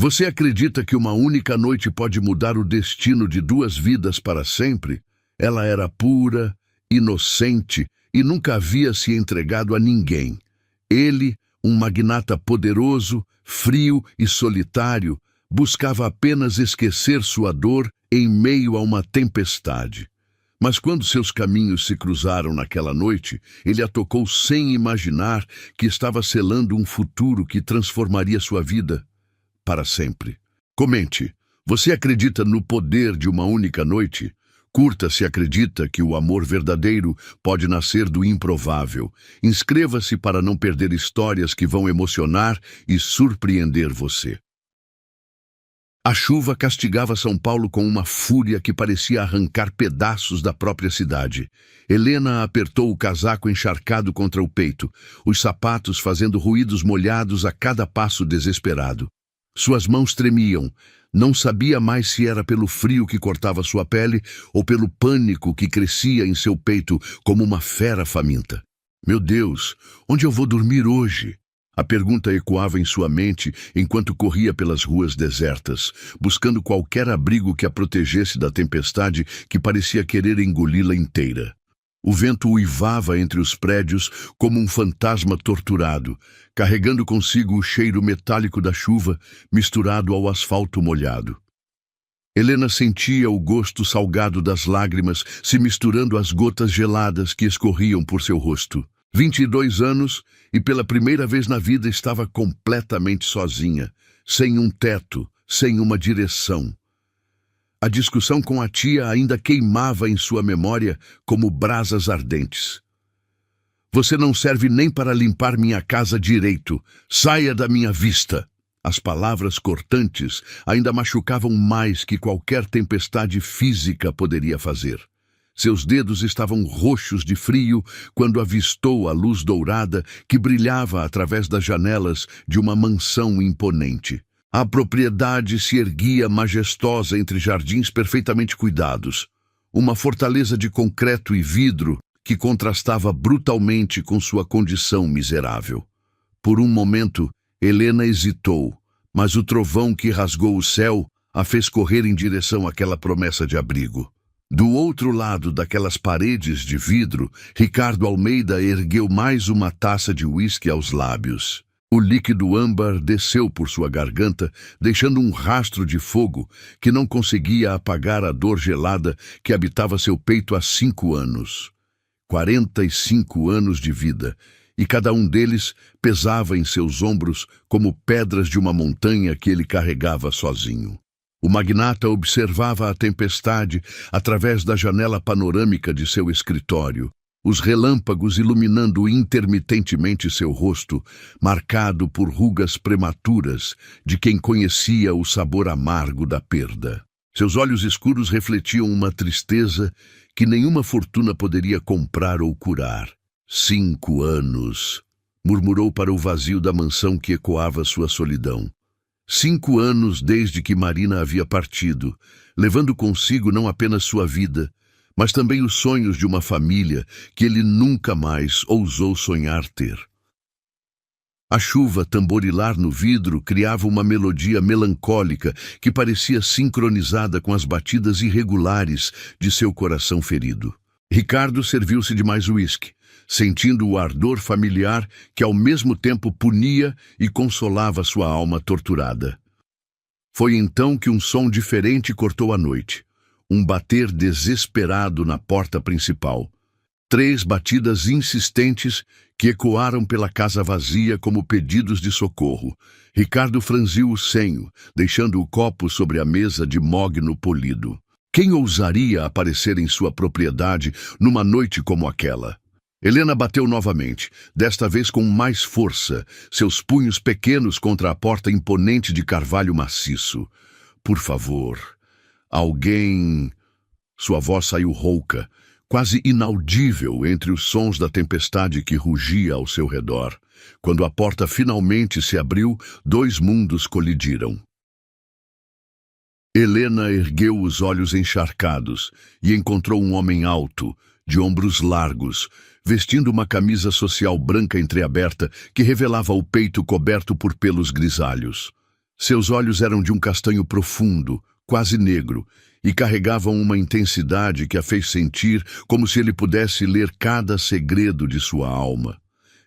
Você acredita que uma única noite pode mudar o destino de duas vidas para sempre? Ela era pura, inocente e nunca havia se entregado a ninguém. Ele, um magnata poderoso, frio e solitário, buscava apenas esquecer sua dor em meio a uma tempestade. Mas quando seus caminhos se cruzaram naquela noite, ele a tocou sem imaginar que estava selando um futuro que transformaria sua vida para sempre. Comente, você acredita no poder de uma única noite? Curta se acredita que o amor verdadeiro pode nascer do improvável. Inscreva-se para não perder histórias que vão emocionar e surpreender você. A chuva castigava São Paulo com uma fúria que parecia arrancar pedaços da própria cidade. Helena apertou o casaco encharcado contra o peito, os sapatos fazendo ruídos molhados a cada passo desesperado. Suas mãos tremiam. Não sabia mais se era pelo frio que cortava sua pele ou pelo pânico que crescia em seu peito como uma fera faminta. Meu Deus, onde eu vou dormir hoje? A pergunta ecoava em sua mente enquanto corria pelas ruas desertas, buscando qualquer abrigo que a protegesse da tempestade que parecia querer engoli-la inteira. O vento uivava entre os prédios como um fantasma torturado, carregando consigo o cheiro metálico da chuva misturado ao asfalto molhado. Helena sentia o gosto salgado das lágrimas se misturando às gotas geladas que escorriam por seu rosto. 22 anos e pela primeira vez na vida estava completamente sozinha, sem um teto, sem uma direção. A discussão com a tia ainda queimava em sua memória como brasas ardentes. Você não serve nem para limpar minha casa direito. Saia da minha vista. As palavras cortantes ainda machucavam mais que qualquer tempestade física poderia fazer. Seus dedos estavam roxos de frio quando avistou a luz dourada que brilhava através das janelas de uma mansão imponente. A propriedade se erguia majestosa entre jardins perfeitamente cuidados. Uma fortaleza de concreto e vidro que contrastava brutalmente com sua condição miserável. Por um momento, Helena hesitou, mas o trovão que rasgou o céu a fez correr em direção àquela promessa de abrigo. Do outro lado daquelas paredes de vidro, Ricardo Almeida ergueu mais uma taça de uísque aos lábios. O líquido âmbar desceu por sua garganta, deixando um rastro de fogo que não conseguia apagar a dor gelada que habitava seu peito há 5 anos. 45 anos de vida, e cada um deles pesava em seus ombros como pedras de uma montanha que ele carregava sozinho. O magnata observava a tempestade através da janela panorâmica de seu escritório, os relâmpagos iluminando intermitentemente seu rosto, marcado por rugas prematuras de quem conhecia o sabor amargo da perda. Seus olhos escuros refletiam uma tristeza que nenhuma fortuna poderia comprar ou curar. 5 anos, murmurou para o vazio da mansão que ecoava sua solidão. 5 anos desde que Marina havia partido, levando consigo não apenas sua vida, mas também os sonhos de uma família que ele nunca mais ousou sonhar ter. A chuva tamborilar no vidro criava uma melodia melancólica que parecia sincronizada com as batidas irregulares de seu coração ferido. Ricardo serviu-se de mais uísque, sentindo o ardor familiar que ao mesmo tempo punia e consolava sua alma torturada. Foi então que um som diferente cortou a noite. Um bater desesperado na porta principal. 3 batidas insistentes que ecoaram pela casa vazia como pedidos de socorro. Ricardo franziu o senho, deixando o copo sobre a mesa de mogno polido. Quem ousaria aparecer em sua propriedade numa noite como aquela? Helena bateu novamente, desta vez com mais força, seus punhos pequenos contra a porta imponente de carvalho maciço. Por favor, alguém... Sua voz saiu rouca, quase inaudível entre os sons da tempestade que rugia ao seu redor. Quando a porta finalmente se abriu, 2 mundos colidiram. Helena ergueu os olhos encharcados e encontrou um homem alto, de ombros largos, vestindo uma camisa social branca entreaberta que revelava o peito coberto por pelos grisalhos. Seus olhos eram de um castanho profundo, quase negro, e carregavam uma intensidade que a fez sentir como se ele pudesse ler cada segredo de sua alma.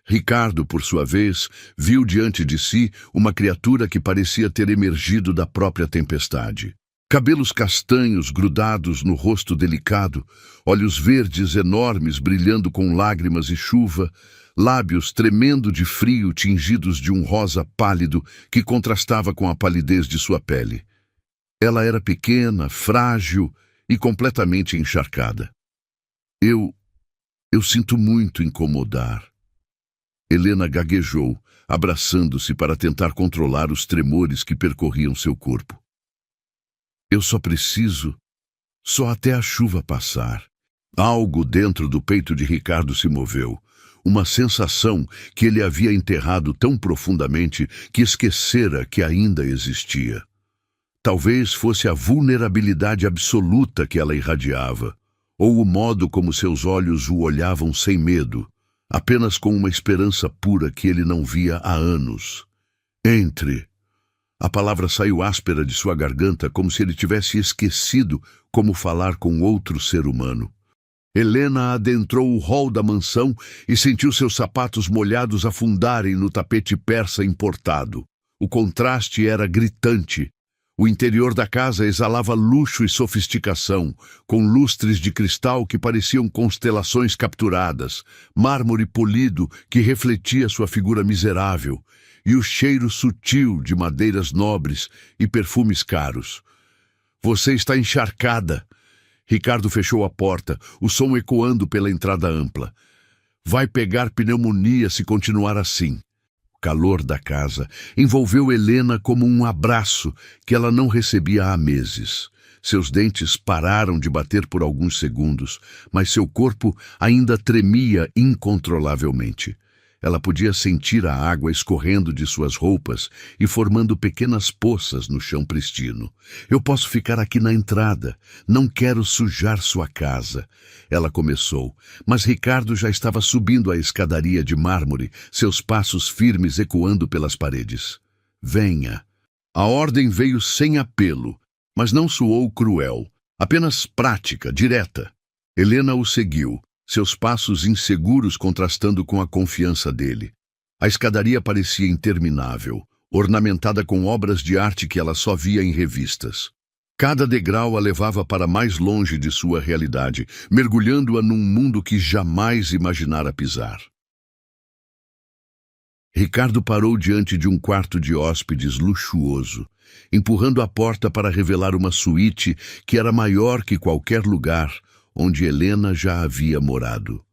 Ricardo, por sua vez, viu diante de si uma criatura que parecia ter emergido da própria tempestade. Cabelos castanhos grudados no rosto delicado, olhos verdes enormes brilhando com lágrimas e chuva, lábios tremendo de frio tingidos de um rosa pálido que contrastava com a palidez de sua pele. Ela era pequena, frágil e completamente encharcada. Eu sinto muito incomodar. Helena gaguejou, abraçando-se para tentar controlar os tremores que percorriam seu corpo. Eu só preciso, só até a chuva passar. Algo dentro do peito de Ricardo se moveu. Uma sensação que ele havia enterrado tão profundamente que esquecera que ainda existia. Talvez fosse a vulnerabilidade absoluta que ela irradiava, ou o modo como seus olhos o olhavam sem medo, apenas com uma esperança pura que ele não via há anos. Entre. A palavra saiu áspera de sua garganta, como se ele tivesse esquecido como falar com outro ser humano. Helena adentrou o hall da mansão e sentiu seus sapatos molhados afundarem no tapete persa importado. O contraste era gritante. O interior da casa exalava luxo e sofisticação, com lustres de cristal que pareciam constelações capturadas, mármore polido que refletia sua figura miserável, e o cheiro sutil de madeiras nobres e perfumes caros. Você está encharcada. Ricardo fechou a porta, o som ecoando pela entrada ampla. Vai pegar pneumonia se continuar assim. O calor da casa envolveu Helena como um abraço que ela não recebia há meses. Seus dentes pararam de bater por alguns segundos, mas seu corpo ainda tremia incontrolavelmente. Ela podia sentir a água escorrendo de suas roupas e formando pequenas poças no chão pristino. Eu posso ficar aqui na entrada. Não quero sujar sua casa. Ela começou, mas Ricardo já estava subindo a escadaria de mármore, seus passos firmes ecoando pelas paredes. Venha. A ordem veio sem apelo, mas não soou cruel, apenas prática, direta. Helena o seguiu, seus passos inseguros contrastando com a confiança dele. A escadaria parecia interminável, ornamentada com obras de arte que ela só via em revistas. Cada degrau a levava para mais longe de sua realidade, mergulhando-a num mundo que jamais imaginara pisar. Ricardo parou diante de um quarto de hóspedes luxuoso, empurrando a porta para revelar uma suíte que era maior que qualquer lugar onde Helena já havia morado.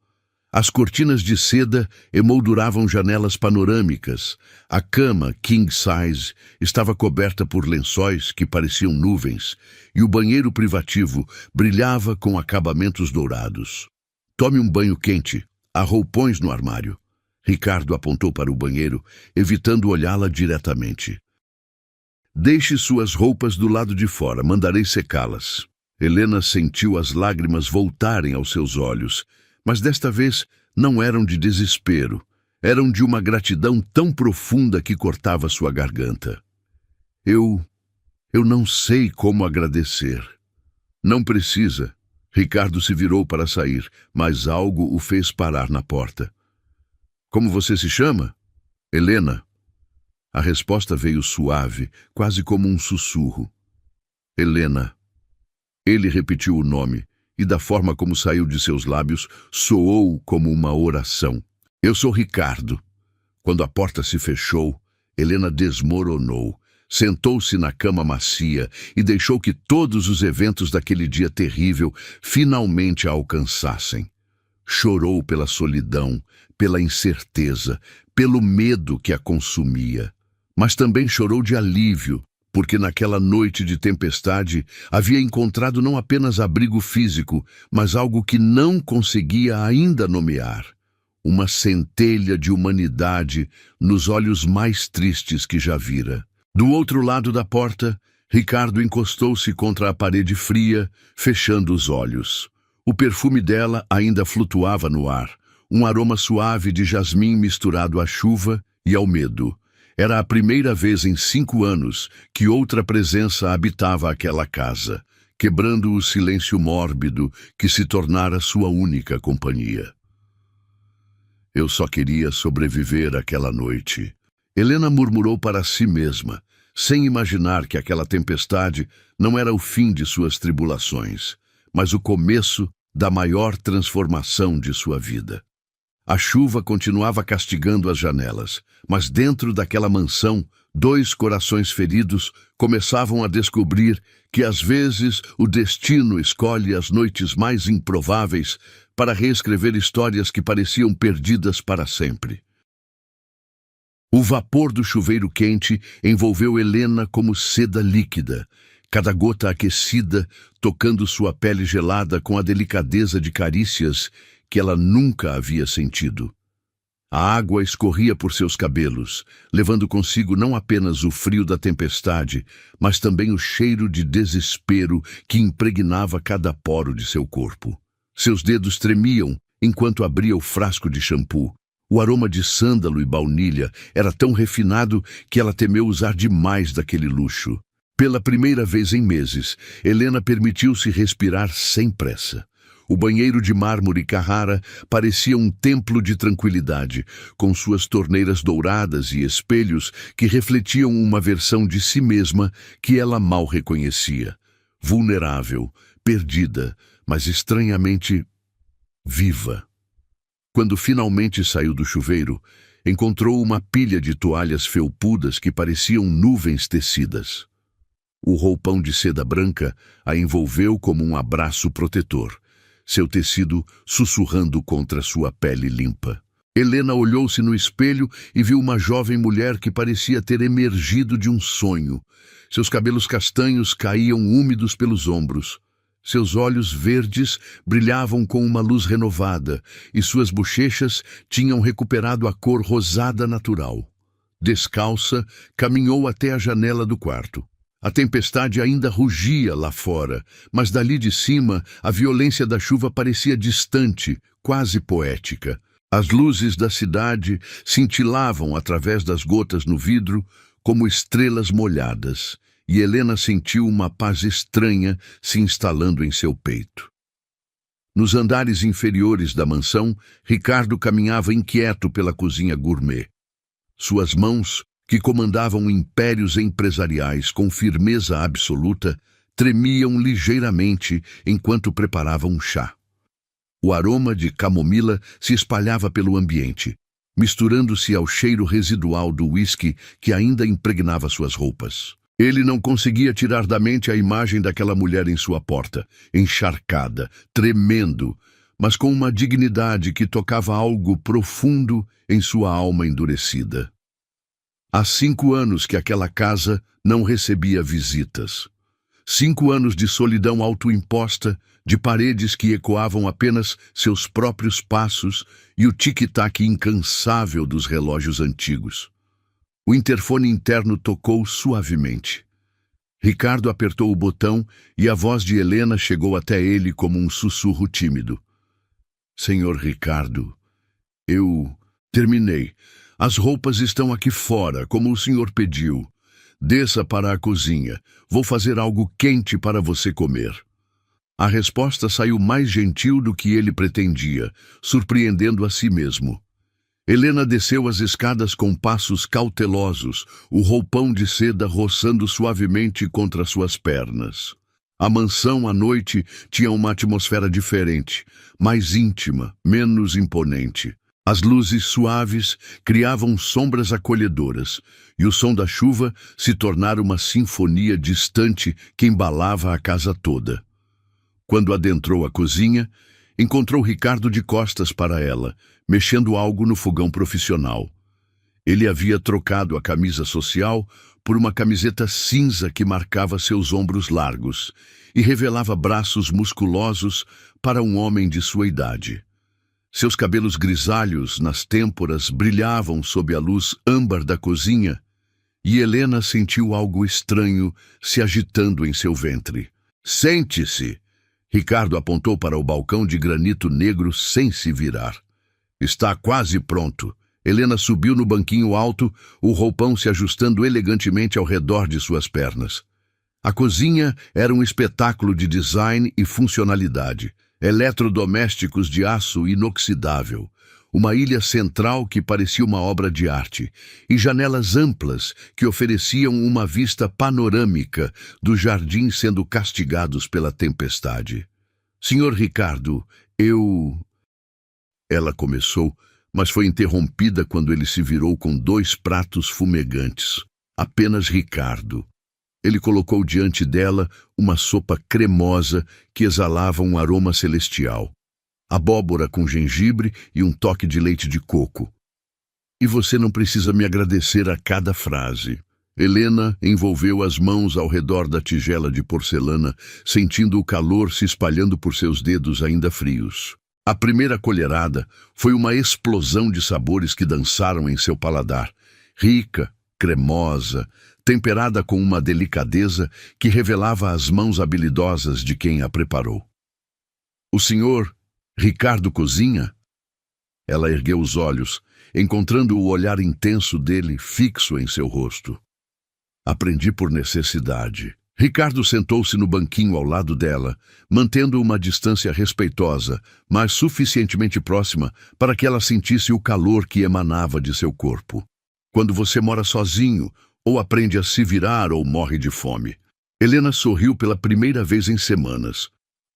As cortinas de seda emolduravam janelas panorâmicas. A cama, king size, estava coberta por lençóis que pareciam nuvens, e o banheiro privativo brilhava com acabamentos dourados. Tome um banho quente. Há roupões no armário. Ricardo apontou para o banheiro, evitando olhá-la diretamente. Deixe suas roupas do lado de fora, mandarei secá-las. Helena sentiu as lágrimas voltarem aos seus olhos, mas desta vez não eram de desespero, eram de uma gratidão tão profunda que cortava sua garganta. Eu não sei como agradecer. Não precisa. Ricardo se virou para sair, mas algo o fez parar na porta. Como você se chama? Helena. A resposta veio suave, quase como um sussurro. Helena. Ele repetiu o nome, e da forma como saiu de seus lábios, soou como uma oração. Eu sou Ricardo. Quando a porta se fechou, Helena desmoronou, sentou-se na cama macia e deixou que todos os eventos daquele dia terrível finalmente a alcançassem. Chorou pela solidão, pela incerteza, pelo medo que a consumia. Mas também chorou de alívio, porque naquela noite de tempestade havia encontrado não apenas abrigo físico, mas algo que não conseguia ainda nomear. Uma centelha de humanidade nos olhos mais tristes que já vira. Do outro lado da porta, Ricardo encostou-se contra a parede fria, fechando os olhos. O perfume dela ainda flutuava no ar, um aroma suave de jasmim misturado à chuva e ao medo. Era a primeira vez em 5 anos que outra presença habitava aquela casa, quebrando o silêncio mórbido que se tornara sua única companhia. Eu só queria sobreviver àquela noite. Helena murmurou para si mesma, sem imaginar que aquela tempestade não era o fim de suas tribulações, mas o começo da maior transformação de sua vida. A chuva continuava castigando as janelas, mas dentro daquela mansão, 2 corações feridos começavam a descobrir que às vezes o destino escolhe as noites mais improváveis para reescrever histórias que pareciam perdidas para sempre. O vapor do chuveiro quente envolveu Helena como seda líquida, cada gota aquecida tocando sua pele gelada com a delicadeza de carícias que ela nunca havia sentido. A água escorria por seus cabelos, levando consigo não apenas o frio da tempestade, mas também o cheiro de desespero que impregnava cada poro de seu corpo. Seus dedos tremiam enquanto abria o frasco de shampoo. O aroma de sândalo e baunilha era tão refinado que ela temeu usar demais daquele luxo. Pela primeira vez em meses, Helena permitiu-se respirar sem pressa. O banheiro de mármore Carrara parecia um templo de tranquilidade, com suas torneiras douradas e espelhos que refletiam uma versão de si mesma que ela mal reconhecia. Vulnerável, perdida, mas estranhamente viva. Quando finalmente saiu do chuveiro, encontrou uma pilha de toalhas felpudas que pareciam nuvens tecidas. O roupão de seda branca a envolveu como um abraço protetor, seu tecido sussurrando contra sua pele limpa. Helena olhou-se no espelho e viu uma jovem mulher que parecia ter emergido de um sonho. Seus cabelos castanhos caíam úmidos pelos ombros. Seus olhos verdes brilhavam com uma luz renovada e suas bochechas tinham recuperado a cor rosada natural. Descalça, caminhou até a janela do quarto. A tempestade ainda rugia lá fora, mas dali de cima a violência da chuva parecia distante, quase poética. As luzes da cidade cintilavam através das gotas no vidro como estrelas molhadas, e Helena sentiu uma paz estranha se instalando em seu peito. Nos andares inferiores da mansão, Ricardo caminhava inquieto pela cozinha gourmet. Suas mãos, que comandavam impérios empresariais com firmeza absoluta, tremiam ligeiramente enquanto preparava um chá. O aroma de camomila se espalhava pelo ambiente, misturando-se ao cheiro residual do uísque que ainda impregnava suas roupas. Ele não conseguia tirar da mente a imagem daquela mulher em sua porta, encharcada, tremendo, mas com uma dignidade que tocava algo profundo em sua alma endurecida. Há 5 anos que aquela casa não recebia visitas. 5 anos de solidão autoimposta, de paredes que ecoavam apenas seus próprios passos e o tic-tac incansável dos relógios antigos. O interfone interno tocou suavemente. Ricardo apertou o botão e a voz de Helena chegou até ele como um sussurro tímido. Senhor Ricardo, eu terminei. As roupas estão aqui fora, como o senhor pediu. Desça para a cozinha. Vou fazer algo quente para você comer. A resposta saiu mais gentil do que ele pretendia, surpreendendo a si mesmo. Helena desceu as escadas com passos cautelosos, o roupão de seda roçando suavemente contra suas pernas. A mansão à noite tinha uma atmosfera diferente, mais íntima, menos imponente. As luzes suaves criavam sombras acolhedoras, e o som da chuva se tornara uma sinfonia distante que embalava a casa toda. Quando adentrou a cozinha, encontrou Ricardo de costas para ela, mexendo algo no fogão profissional. Ele havia trocado a camisa social por uma camiseta cinza que marcava seus ombros largos e revelava braços musculosos para um homem de sua idade. Seus cabelos grisalhos nas têmporas brilhavam sob a luz âmbar da cozinha, e Helena sentiu algo estranho se agitando em seu ventre. "Sente-se!" Ricardo apontou para o balcão de granito negro sem se virar. "Está quase pronto. Helena subiu no banquinho alto, o roupão se ajustando elegantemente ao redor de suas pernas. A cozinha era um espetáculo de design e funcionalidade. Eletrodomésticos de aço inoxidável, uma ilha central que parecia uma obra de arte, e janelas amplas que ofereciam uma vista panorâmica dos jardins sendo castigados pela tempestade. "Senhor Ricardo, Ela começou, mas foi interrompida quando ele se virou com 2 pratos fumegantes. Apenas Ricardo. Ele colocou diante dela uma sopa cremosa que exalava um aroma celestial. Abóbora com gengibre e um toque de leite de coco. "E você não precisa me agradecer a cada frase." Helena envolveu as mãos ao redor da tigela de porcelana, sentindo o calor se espalhando por seus dedos ainda frios. A primeira colherada foi uma explosão de sabores que dançaram em seu paladar, rica, cremosa, temperada com uma delicadeza que revelava as mãos habilidosas de quem a preparou. "O senhor Ricardo cozinha?" Ela ergueu os olhos, encontrando o olhar intenso dele fixo em seu rosto. "Aprendi por necessidade." Ricardo sentou-se no banquinho ao lado dela, mantendo uma distância respeitosa, mas suficientemente próxima para que ela sentisse o calor que emanava de seu corpo. "Quando você mora sozinho, ou aprende a se virar ou morre de fome." Helena sorriu pela primeira vez em semanas.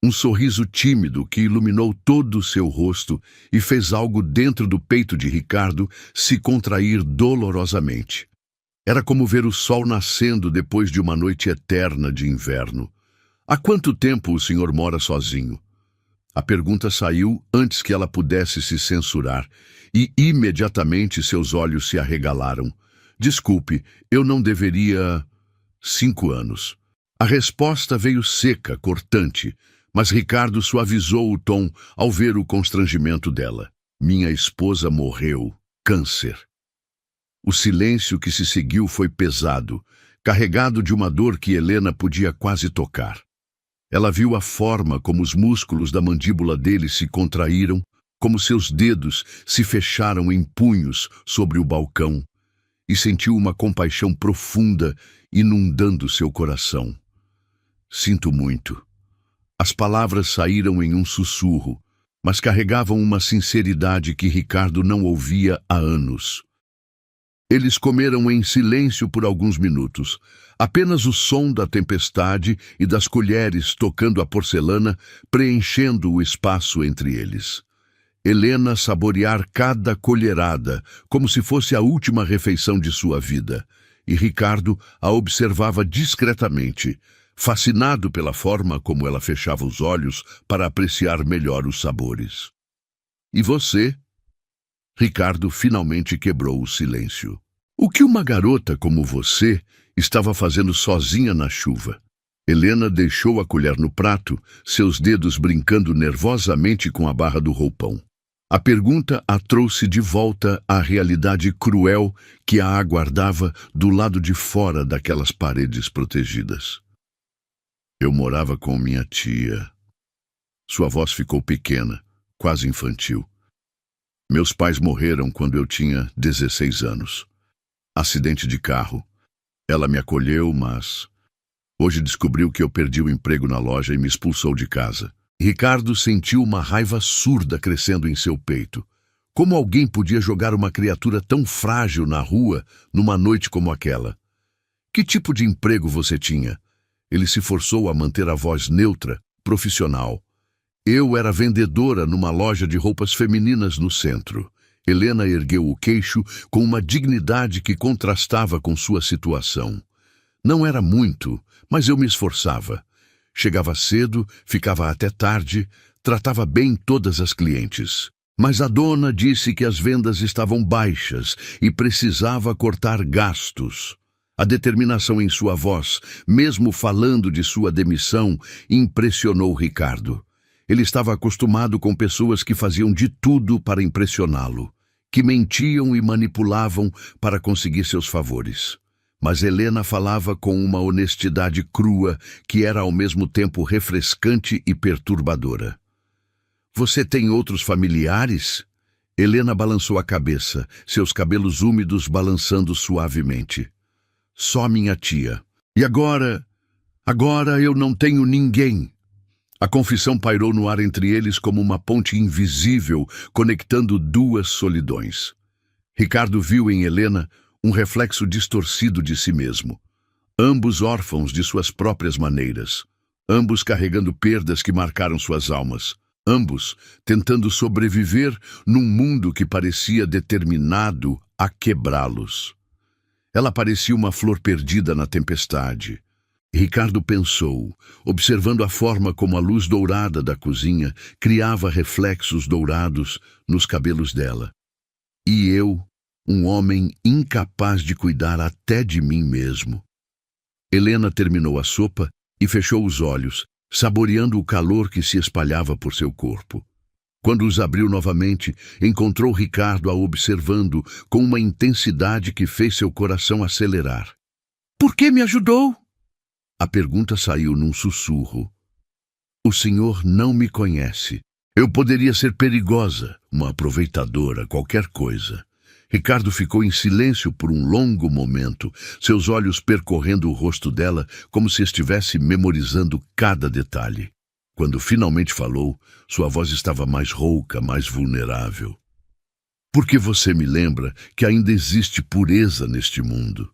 Um sorriso tímido que iluminou todo o seu rosto e fez algo dentro do peito de Ricardo se contrair dolorosamente. Era como ver o sol nascendo depois de uma noite eterna de inverno. "Há quanto tempo o senhor mora sozinho?" A pergunta saiu antes que ela pudesse se censurar, e imediatamente seus olhos se arregalaram. "Desculpe, eu não deveria..." 5 anos. A resposta veio seca, cortante, mas Ricardo suavizou o tom ao ver o constrangimento dela. "Minha esposa morreu. Câncer." O silêncio que se seguiu foi pesado, carregado de uma dor que Helena podia quase tocar. Ela viu a forma como os músculos da mandíbula dele se contraíram, como seus dedos se fecharam em punhos sobre o balcão, e sentiu uma compaixão profunda inundando seu coração. "Sinto muito." As palavras saíram em um sussurro, mas carregavam uma sinceridade que Ricardo não ouvia há anos. Eles comeram em silêncio por alguns minutos. Apenas o som da tempestade e das colheres tocando a porcelana preenchendo o espaço entre eles. Helena saborear cada colherada, como se fosse a última refeição de sua vida, e Ricardo a observava discretamente, fascinado pela forma como ela fechava os olhos para apreciar melhor os sabores. "E você?" Ricardo finalmente quebrou o silêncio. "O que uma garota como você estava fazendo sozinha na chuva?" Helena deixou a colher no prato, seus dedos brincando nervosamente com a barra do roupão. A pergunta a trouxe de volta à realidade cruel que a aguardava do lado de fora daquelas paredes protegidas. "Eu morava com minha tia." Sua voz ficou pequena, quase infantil. "Meus pais morreram quando eu tinha 16 anos. Acidente de carro. Ela me acolheu, mas hoje descobriu que eu perdi o emprego na loja e me expulsou de casa." Ricardo sentiu uma raiva surda crescendo em seu peito. Como alguém podia jogar uma criatura tão frágil na rua numa noite como aquela? "Que tipo de emprego você tinha?" Ele se forçou a manter a voz neutra, profissional. "Eu era vendedora numa loja de roupas femininas no centro." Helena ergueu o queixo com uma dignidade que contrastava com sua situação. "Não era muito, mas eu me esforçava. Chegava cedo, ficava até tarde, tratava bem todas as clientes. Mas a dona disse que as vendas estavam baixas e precisava cortar gastos." A determinação em sua voz, mesmo falando de sua demissão, impressionou Ricardo. Ele estava acostumado com pessoas que faziam de tudo para impressioná-lo, que mentiam e manipulavam para conseguir seus favores. Mas Helena falava com uma honestidade crua que era ao mesmo tempo refrescante e perturbadora. "Você tem outros familiares?" Helena balançou a cabeça, seus cabelos úmidos balançando suavemente. Só minha tia. E agora? Agora eu não tenho ninguém. A confissão pairou no ar entre eles como uma ponte invisível, conectando duas solidões. Ricardo viu em Helena um reflexo distorcido de si mesmo. Ambos órfãos de suas próprias maneiras. Ambos carregando perdas que marcaram suas almas. Ambos tentando sobreviver num mundo que parecia determinado a quebrá-los. Ela parecia uma flor perdida na tempestade. Ricardo pensou, observando a forma como a luz dourada da cozinha criava reflexos dourados nos cabelos dela. E eu, um homem incapaz de cuidar até de mim mesmo. Helena terminou a sopa e fechou os olhos, saboreando o calor que se espalhava por seu corpo. Quando os abriu novamente, encontrou Ricardo a observando com uma intensidade que fez seu coração acelerar. "Por que me ajudou?" A pergunta saiu num sussurro. "O senhor não me conhece. Eu poderia ser perigosa, uma aproveitadora, qualquer coisa." Ricardo ficou em silêncio por um longo momento, seus olhos percorrendo o rosto dela como se estivesse memorizando cada detalhe. Quando finalmente falou, sua voz estava mais rouca, mais vulnerável. "Porque você me lembra que ainda existe pureza neste mundo."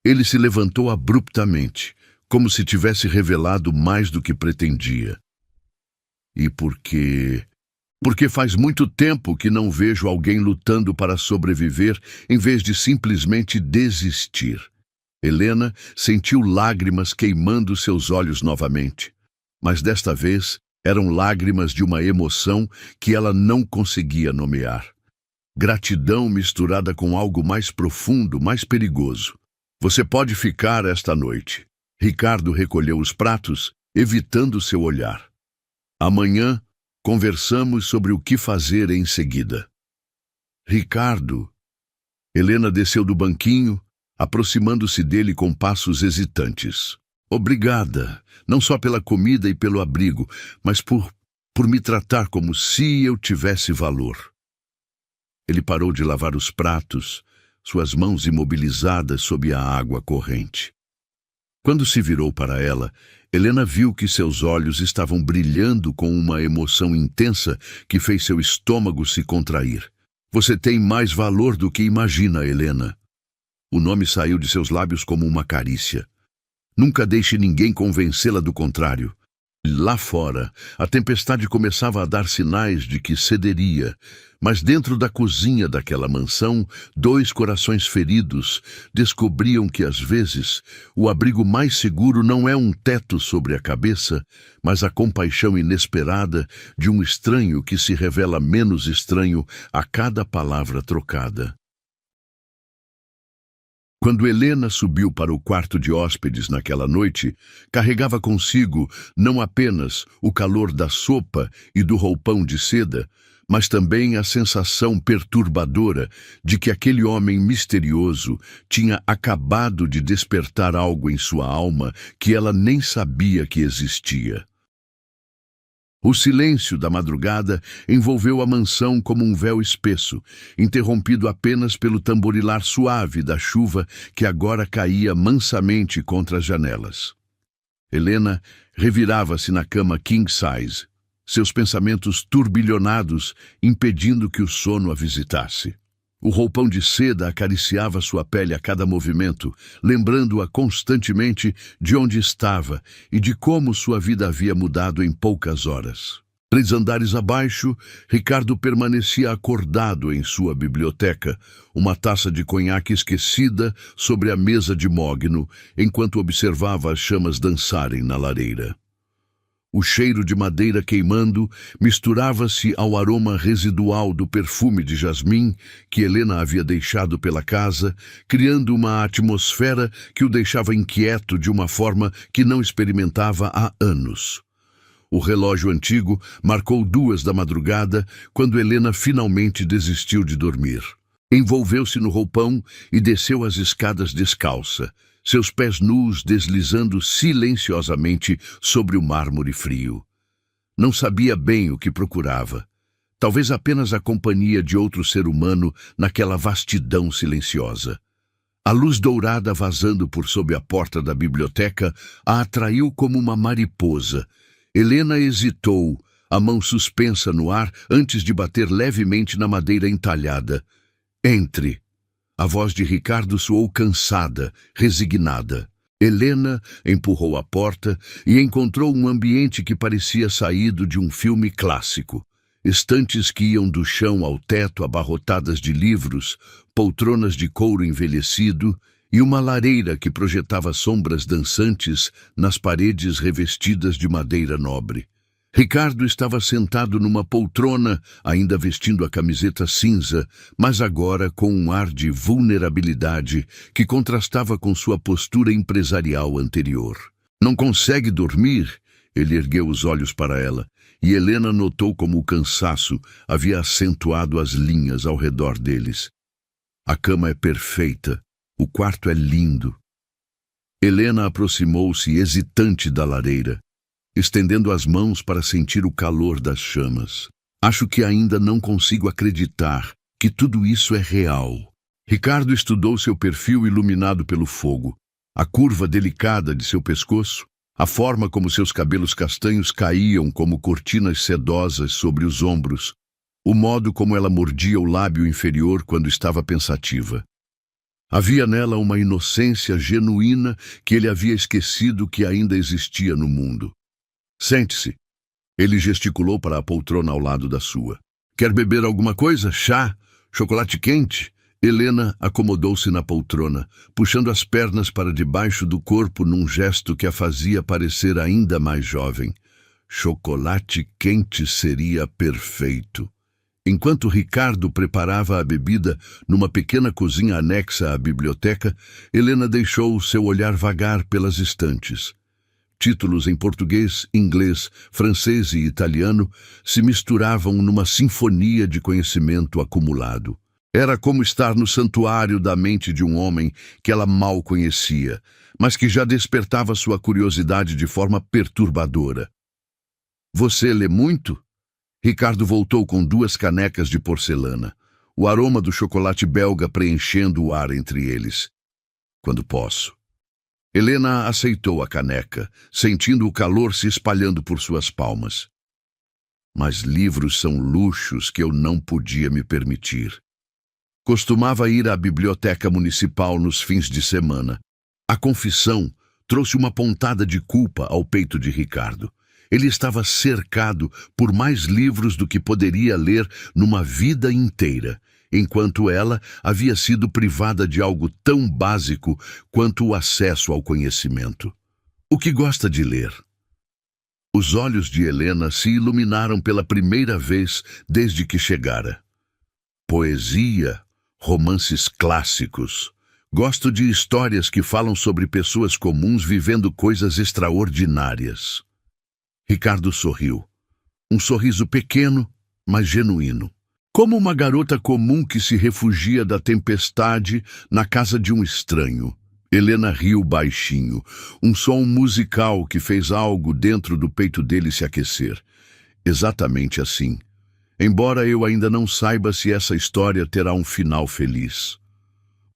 Ele se levantou abruptamente, como se tivesse revelado mais do que pretendia. "E porque faz muito tempo que não vejo alguém lutando para sobreviver em vez de simplesmente desistir." Helena sentiu lágrimas queimando seus olhos novamente, mas desta vez eram lágrimas de uma emoção que ela não conseguia nomear. Gratidão misturada com algo mais profundo, mais perigoso. "Você pode ficar esta noite." Ricardo recolheu os pratos, evitando seu olhar. "Amanhã conversamos sobre o que fazer em seguida." "Ricardo." Helena desceu do banquinho, aproximando-se dele com passos hesitantes. "Obrigada, não só pela comida e pelo abrigo, mas por me tratar como se eu tivesse valor." Ele parou de lavar os pratos, suas mãos imobilizadas sob a água corrente. Quando se virou para ela, Helena viu que seus olhos estavam brilhando com uma emoção intensa que fez seu estômago se contrair. "Você tem mais valor do que imagina, Helena." O nome saiu de seus lábios como uma carícia. Nunca deixe ninguém convencê-la do contrário. Lá fora, a tempestade começava a dar sinais de que cederia, mas dentro da cozinha daquela mansão, dois corações feridos descobriam que, às vezes, o abrigo mais seguro não é um teto sobre a cabeça, mas a compaixão inesperada de um estranho que se revela menos estranho a cada palavra trocada. Quando Helena subiu para o quarto de hóspedes naquela noite, carregava consigo não apenas o calor da sopa e do roupão de seda, mas também a sensação perturbadora de que aquele homem misterioso tinha acabado de despertar algo em sua alma que ela nem sabia que existia. O silêncio da madrugada envolveu a mansão como um véu espesso, interrompido apenas pelo tamborilar suave da chuva que agora caía mansamente contra as janelas. Helena revirava-se na cama king size, seus pensamentos turbilhonados impedindo que o sono a visitasse. O roupão de seda acariciava sua pele a cada movimento, lembrando-a constantemente de onde estava e de como sua vida havia mudado em poucas horas. 3 andares abaixo, Ricardo permanecia acordado em sua biblioteca, uma taça de conhaque esquecida sobre a mesa de mogno, enquanto observava as chamas dançarem na lareira. O cheiro de madeira queimando misturava-se ao aroma residual do perfume de jasmim que Helena havia deixado pela casa, criando uma atmosfera que o deixava inquieto de uma forma que não experimentava há anos. O relógio antigo marcou 2 da madrugada quando Helena finalmente desistiu de dormir. Envolveu-se no roupão e desceu as escadas descalça, seus pés nus deslizando silenciosamente sobre o mármore frio. Não sabia bem o que procurava. talvez apenas a companhia de outro ser humano naquela vastidão silenciosa. A luz dourada vazando por sob a porta da biblioteca a atraiu como uma mariposa. Helena hesitou, a mão suspensa no ar antes de bater levemente na madeira entalhada. Entre. A voz de Ricardo soou cansada, resignada. Helena empurrou a porta e encontrou um ambiente que parecia saído de um filme clássico. Estantes que iam do chão ao teto abarrotadas de livros, poltronas de couro envelhecido e uma lareira que projetava sombras dançantes nas paredes revestidas de madeira nobre. Ricardo estava sentado numa poltrona, ainda vestindo a camiseta cinza, mas agora com um ar de vulnerabilidade que contrastava com sua postura empresarial anterior. Não consegue dormir? Ele ergueu os olhos para ela, e Helena notou como o cansaço havia acentuado as linhas ao redor deles. A cama é perfeita, o quarto é lindo. Helena aproximou-se hesitante da lareira, estendendo as mãos para sentir o calor das chamas. Acho que ainda não consigo acreditar que tudo isso é real. Ricardo estudou seu perfil iluminado pelo fogo, a curva delicada de seu pescoço, a forma como seus cabelos castanhos caíam como cortinas sedosas sobre os ombros, o modo como ela mordia o lábio inferior quando estava pensativa. Havia nela uma inocência genuína que ele havia esquecido que ainda existia no mundo. Sente-se. Ele gesticulou para a poltrona ao lado da sua. Quer beber alguma coisa? Chá? Chocolate quente? Helena acomodou-se na poltrona, puxando as pernas para debaixo do corpo num gesto que a fazia parecer ainda mais jovem. Chocolate quente seria perfeito. Enquanto Ricardo preparava a bebida numa pequena cozinha anexa à biblioteca, Helena deixou seu olhar vagar pelas estantes. Títulos em português, inglês, francês e italiano se misturavam numa sinfonia de conhecimento acumulado. Era como estar no santuário da mente de um homem que ela mal conhecia, mas que já despertava sua curiosidade de forma perturbadora. Você lê muito? Ricardo voltou com 2 canecas de porcelana, o aroma do chocolate belga preenchendo o ar entre eles. Quando posso. Helena aceitou a caneca, sentindo o calor se espalhando por suas palmas. Mas livros são luxos que eu não podia me permitir. Costumava ir à biblioteca municipal nos fins de semana. A confissão trouxe uma pontada de culpa ao peito de Ricardo. Ele estava cercado por mais livros do que poderia ler numa vida inteira, enquanto ela havia sido privada de algo tão básico quanto o acesso ao conhecimento. O que gosta de ler? Os olhos de Helena se iluminaram pela primeira vez desde que chegara. Poesia, romances clássicos. Gosto de histórias que falam sobre pessoas comuns vivendo coisas extraordinárias. Ricardo sorriu. Um sorriso pequeno, mas genuíno. Como uma garota comum que se refugia da tempestade na casa de um estranho. Helena riu baixinho, um som musical que fez algo dentro do peito dele se aquecer. Exatamente assim. Embora eu ainda não saiba se essa história terá um final feliz.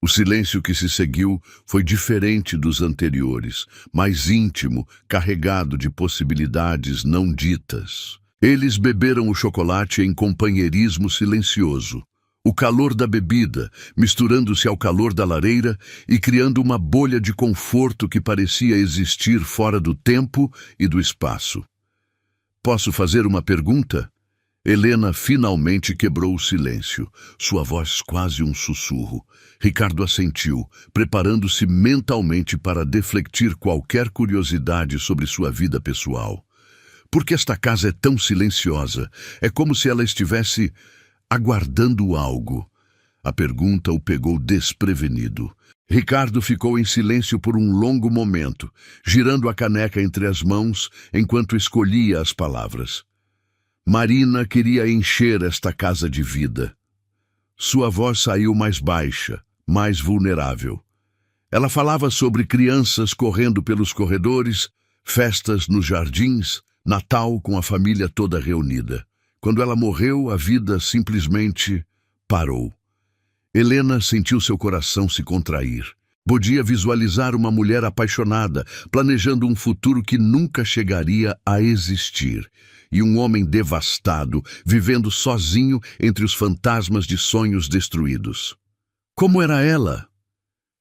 O silêncio que se seguiu foi diferente dos anteriores, mais íntimo, carregado de possibilidades não ditas. Eles beberam o chocolate em companheirismo silencioso. O calor da bebida, misturando-se ao calor da lareira e criando uma bolha de conforto que parecia existir fora do tempo e do espaço. Posso fazer uma pergunta? Helena finalmente quebrou o silêncio, sua voz quase um sussurro. Ricardo assentiu, preparando-se mentalmente para deflectir qualquer curiosidade sobre sua vida pessoal. Por que esta casa é tão silenciosa? É como se ela estivesse aguardando algo. A pergunta o pegou desprevenido. Ricardo ficou em silêncio por um longo momento, girando a caneca entre as mãos enquanto escolhia as palavras. Marina queria encher esta casa de vida. Sua voz saiu mais baixa, mais vulnerável. Ela falava sobre crianças correndo pelos corredores, festas nos jardins, Natal com a família toda reunida. Quando ela morreu, a vida simplesmente parou. Helena sentiu seu coração se contrair. Podia visualizar uma mulher apaixonada, planejando um futuro que nunca chegaria a existir. E um homem devastado, vivendo sozinho entre os fantasmas de sonhos destruídos. Como era ela?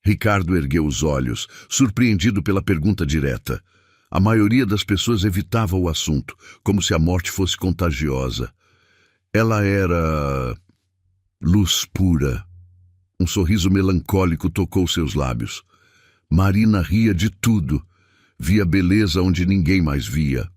Ricardo ergueu os olhos, surpreendido pela pergunta direta. A maioria das pessoas evitava o assunto, como se a morte fosse contagiosa. Ela era luz pura. Um sorriso melancólico tocou seus lábios. Marina ria de tudo. Via beleza onde ninguém mais via.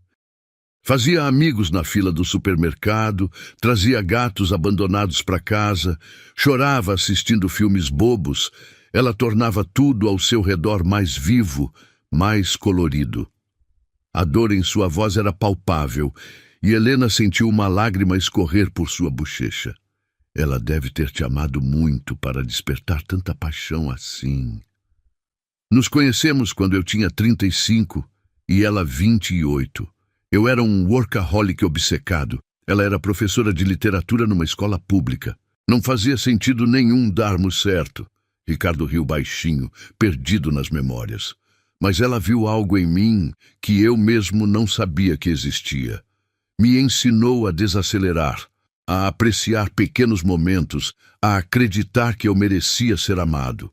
Fazia amigos na fila do supermercado, trazia gatos abandonados para casa, chorava assistindo filmes bobos. Ela tornava tudo ao seu redor mais vivo, mais colorido. A dor em sua voz era palpável, e Helena sentiu uma lágrima escorrer por sua bochecha. Ela deve ter te amado muito para despertar tanta paixão assim. Nos conhecemos quando eu tinha 35 e ela 28. Eu era um workaholic obcecado. Ela era professora de literatura numa escola pública. Não fazia sentido nenhum darmos certo. Ricardo riu baixinho, perdido nas memórias. Mas ela viu algo em mim que eu mesmo não sabia que existia. Me ensinou a desacelerar, a apreciar pequenos momentos, a acreditar que eu merecia ser amado.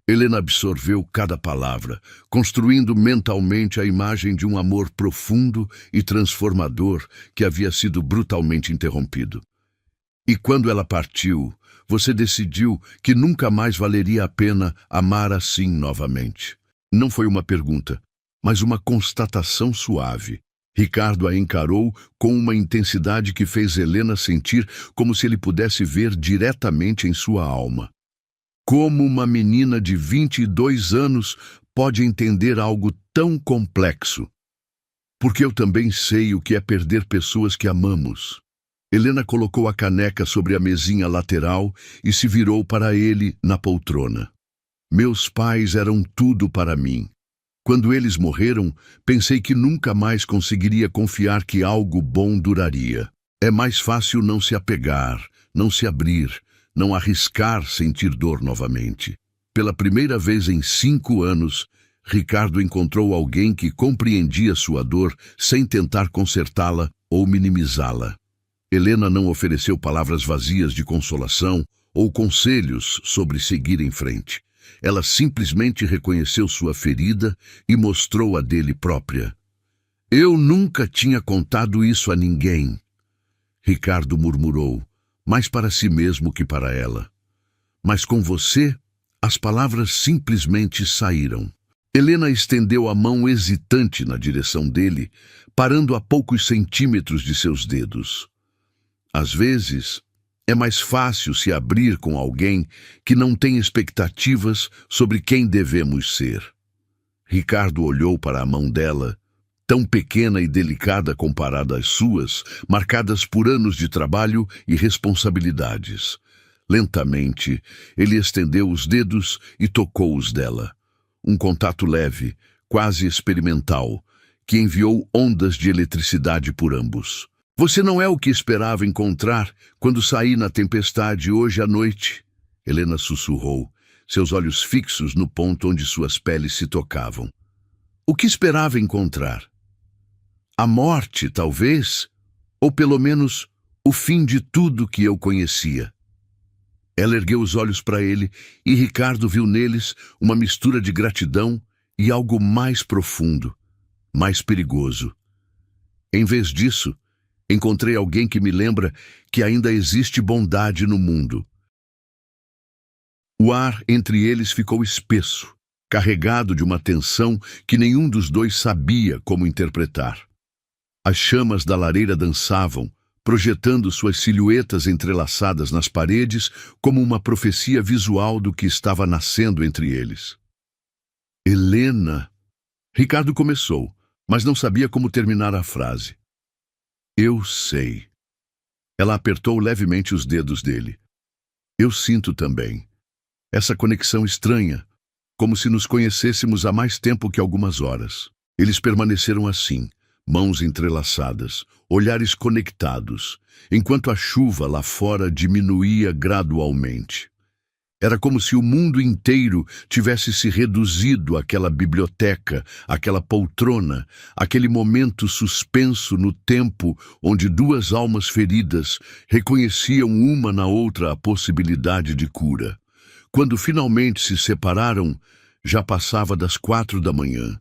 Helena absorveu cada palavra, construindo mentalmente a imagem de um amor profundo e transformador que havia sido brutalmente interrompido. E quando ela partiu, você decidiu que nunca mais valeria a pena amar assim novamente. Não foi uma pergunta, mas uma constatação suave. Ricardo a encarou com uma intensidade que fez Helena sentir como se ele pudesse ver diretamente em sua alma. Como uma menina de 22 anos pode entender algo tão complexo? Porque eu também sei o que é perder pessoas que amamos. Helena colocou a caneca sobre a mesinha lateral e se virou para ele na poltrona. Meus pais eram tudo para mim. Quando eles morreram, pensei que nunca mais conseguiria confiar que algo bom duraria. É mais fácil não se apegar, não se abrir, não arriscar sentir dor novamente. Pela primeira vez em 5 anos, Ricardo encontrou alguém que compreendia sua dor sem tentar consertá-la ou minimizá-la. Helena não ofereceu palavras vazias de consolação ou conselhos sobre seguir em frente. Ela simplesmente reconheceu sua ferida e mostrou a dele própria. Eu nunca tinha contado isso a ninguém. Ricardo murmurou, mais para si mesmo que para ela. Mas com você, as palavras simplesmente saíram. Helena estendeu a mão hesitante na direção dele, parando a poucos centímetros de seus dedos. Às vezes, é mais fácil se abrir com alguém que não tem expectativas sobre quem devemos ser. Ricardo olhou para a mão dela, tão pequena e delicada comparada às suas, marcadas por anos de trabalho e responsabilidades. Lentamente, ele estendeu os dedos e tocou os dela. Um contato leve, quase experimental, que enviou ondas de eletricidade por ambos. Você não é o que esperava encontrar quando saí na tempestade hoje à noite, Helena sussurrou, seus olhos fixos no ponto onde suas peles se tocavam. O que esperava encontrar? A morte, talvez, ou pelo menos o fim de tudo que eu conhecia. Ela ergueu os olhos para ele e Ricardo viu neles uma mistura de gratidão e algo mais profundo, mais perigoso. Em vez disso, encontrei alguém que me lembra que ainda existe bondade no mundo. O ar entre eles ficou espesso, carregado de uma tensão que nenhum dos dois sabia como interpretar. As chamas da lareira dançavam, projetando suas silhuetas entrelaçadas nas paredes como uma profecia visual do que estava nascendo entre eles. Helena! Ricardo começou, mas não sabia como terminar a frase. Eu sei. Ela apertou levemente os dedos dele. Eu sinto também. Essa conexão estranha, como se nos conhecêssemos há mais tempo que algumas horas. Eles permaneceram assim, mãos entrelaçadas, olhares conectados, enquanto a chuva lá fora diminuía gradualmente. Era como se o mundo inteiro tivesse se reduzido àquela biblioteca, àquela poltrona, àquele momento suspenso no tempo onde duas almas feridas reconheciam uma na outra a possibilidade de cura. Quando finalmente se separaram, já passava das 4 da manhã.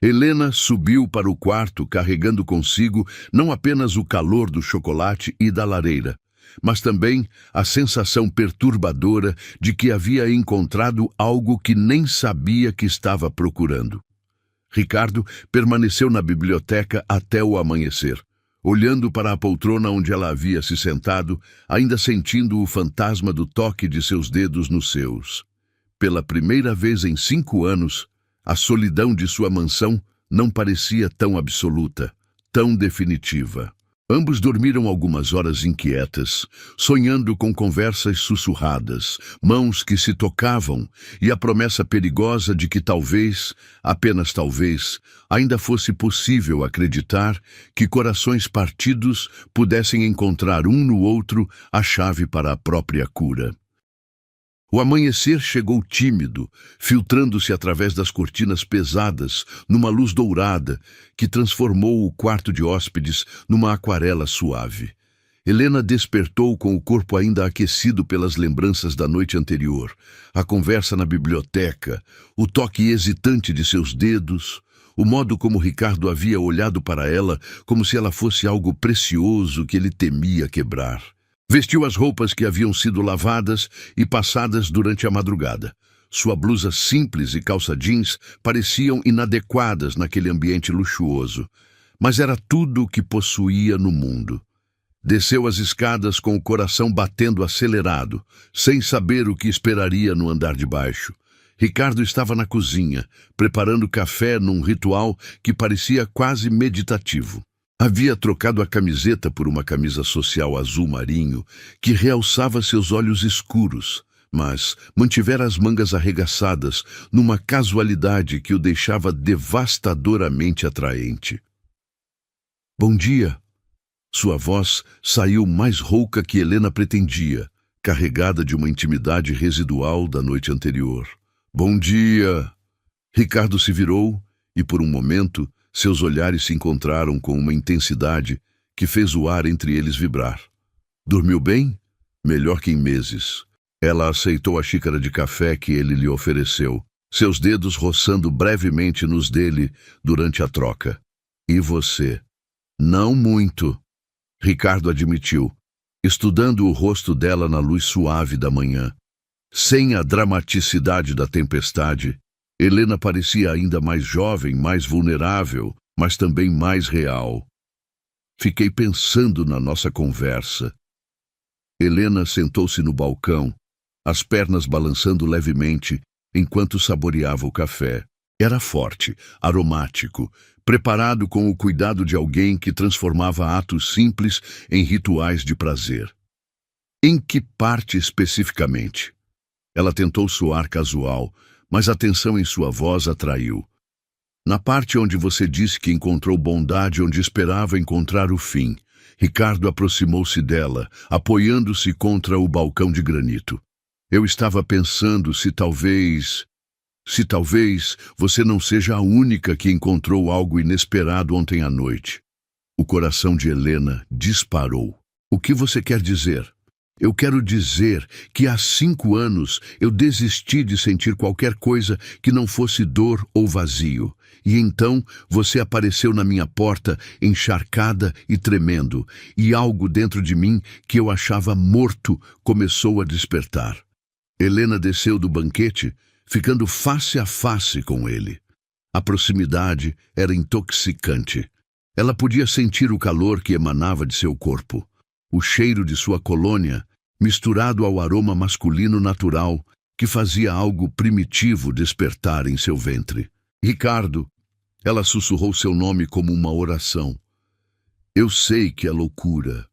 Helena subiu para o quarto carregando consigo não apenas o calor do chocolate e da lareira, mas também a sensação perturbadora de que havia encontrado algo que nem sabia que estava procurando. Ricardo permaneceu na biblioteca até o amanhecer, olhando para a poltrona onde ela havia se sentado, ainda sentindo o fantasma do toque de seus dedos nos seus. Pela primeira vez em 5 anos, a solidão de sua mansão não parecia tão absoluta, tão definitiva. Ambos dormiram algumas horas inquietas, sonhando com conversas sussurradas, mãos que se tocavam e a promessa perigosa de que talvez, apenas talvez, ainda fosse possível acreditar que corações partidos pudessem encontrar um no outro a chave para a própria cura. O amanhecer chegou tímido, filtrando-se através das cortinas pesadas, numa luz dourada, que transformou o quarto de hóspedes numa aquarela suave. Helena despertou com o corpo ainda aquecido pelas lembranças da noite anterior, a conversa na biblioteca, o toque hesitante de seus dedos, o modo como Ricardo havia olhado para ela como se ela fosse algo precioso que ele temia quebrar. Vestiu as roupas que haviam sido lavadas e passadas durante a madrugada. Sua blusa simples e calça jeans pareciam inadequadas naquele ambiente luxuoso, mas era tudo o que possuía no mundo. Desceu as escadas com o coração batendo acelerado, sem saber o que esperaria no andar de baixo. Ricardo estava na cozinha, preparando café num ritual que parecia quase meditativo. Havia trocado a camiseta por uma camisa social azul marinho que realçava seus olhos escuros, mas mantivera as mangas arregaçadas numa casualidade que o deixava devastadoramente atraente. "Bom dia." Sua voz saiu mais rouca que Helena pretendia, carregada de uma intimidade residual da noite anterior. "Bom dia." Ricardo se virou e, por um momento, seus olhares se encontraram com uma intensidade que fez o ar entre eles vibrar. "Dormiu bem?" "Melhor que em meses." Ela aceitou a xícara de café que ele lhe ofereceu, seus dedos roçando brevemente nos dele durante a troca. "E você?" "Não muito." Ricardo admitiu, estudando o rosto dela na luz suave da manhã. Sem a dramaticidade da tempestade, Helena parecia ainda mais jovem, mais vulnerável, mas também mais real. "Fiquei pensando na nossa conversa." Helena sentou-se no balcão, as pernas balançando levemente, enquanto saboreava o café. Era forte, aromático, preparado com o cuidado de alguém que transformava atos simples em rituais de prazer. "Em que parte especificamente?" Ela tentou soar casual, mas a tensão em sua voz atraiu. "Na parte onde você disse que encontrou bondade onde esperava encontrar o fim." Ricardo aproximou-se dela, apoiando-se contra o balcão de granito. "Eu estava pensando se talvez você não seja a única que encontrou algo inesperado ontem à noite." O coração de Helena disparou. "O que você quer dizer?" "Eu quero dizer que há 5 anos eu desisti de sentir qualquer coisa que não fosse dor ou vazio. E então você apareceu na minha porta, encharcada e tremendo, e algo dentro de mim que eu achava morto começou a despertar." Helena desceu do banquete, ficando face a face com ele. A proximidade era intoxicante. Ela podia sentir o calor que emanava de seu corpo. O cheiro de sua colônia, misturado ao aroma masculino natural, que fazia algo primitivo despertar em seu ventre. "Ricardo." Ela sussurrou seu nome como uma oração. "Eu sei que é loucura."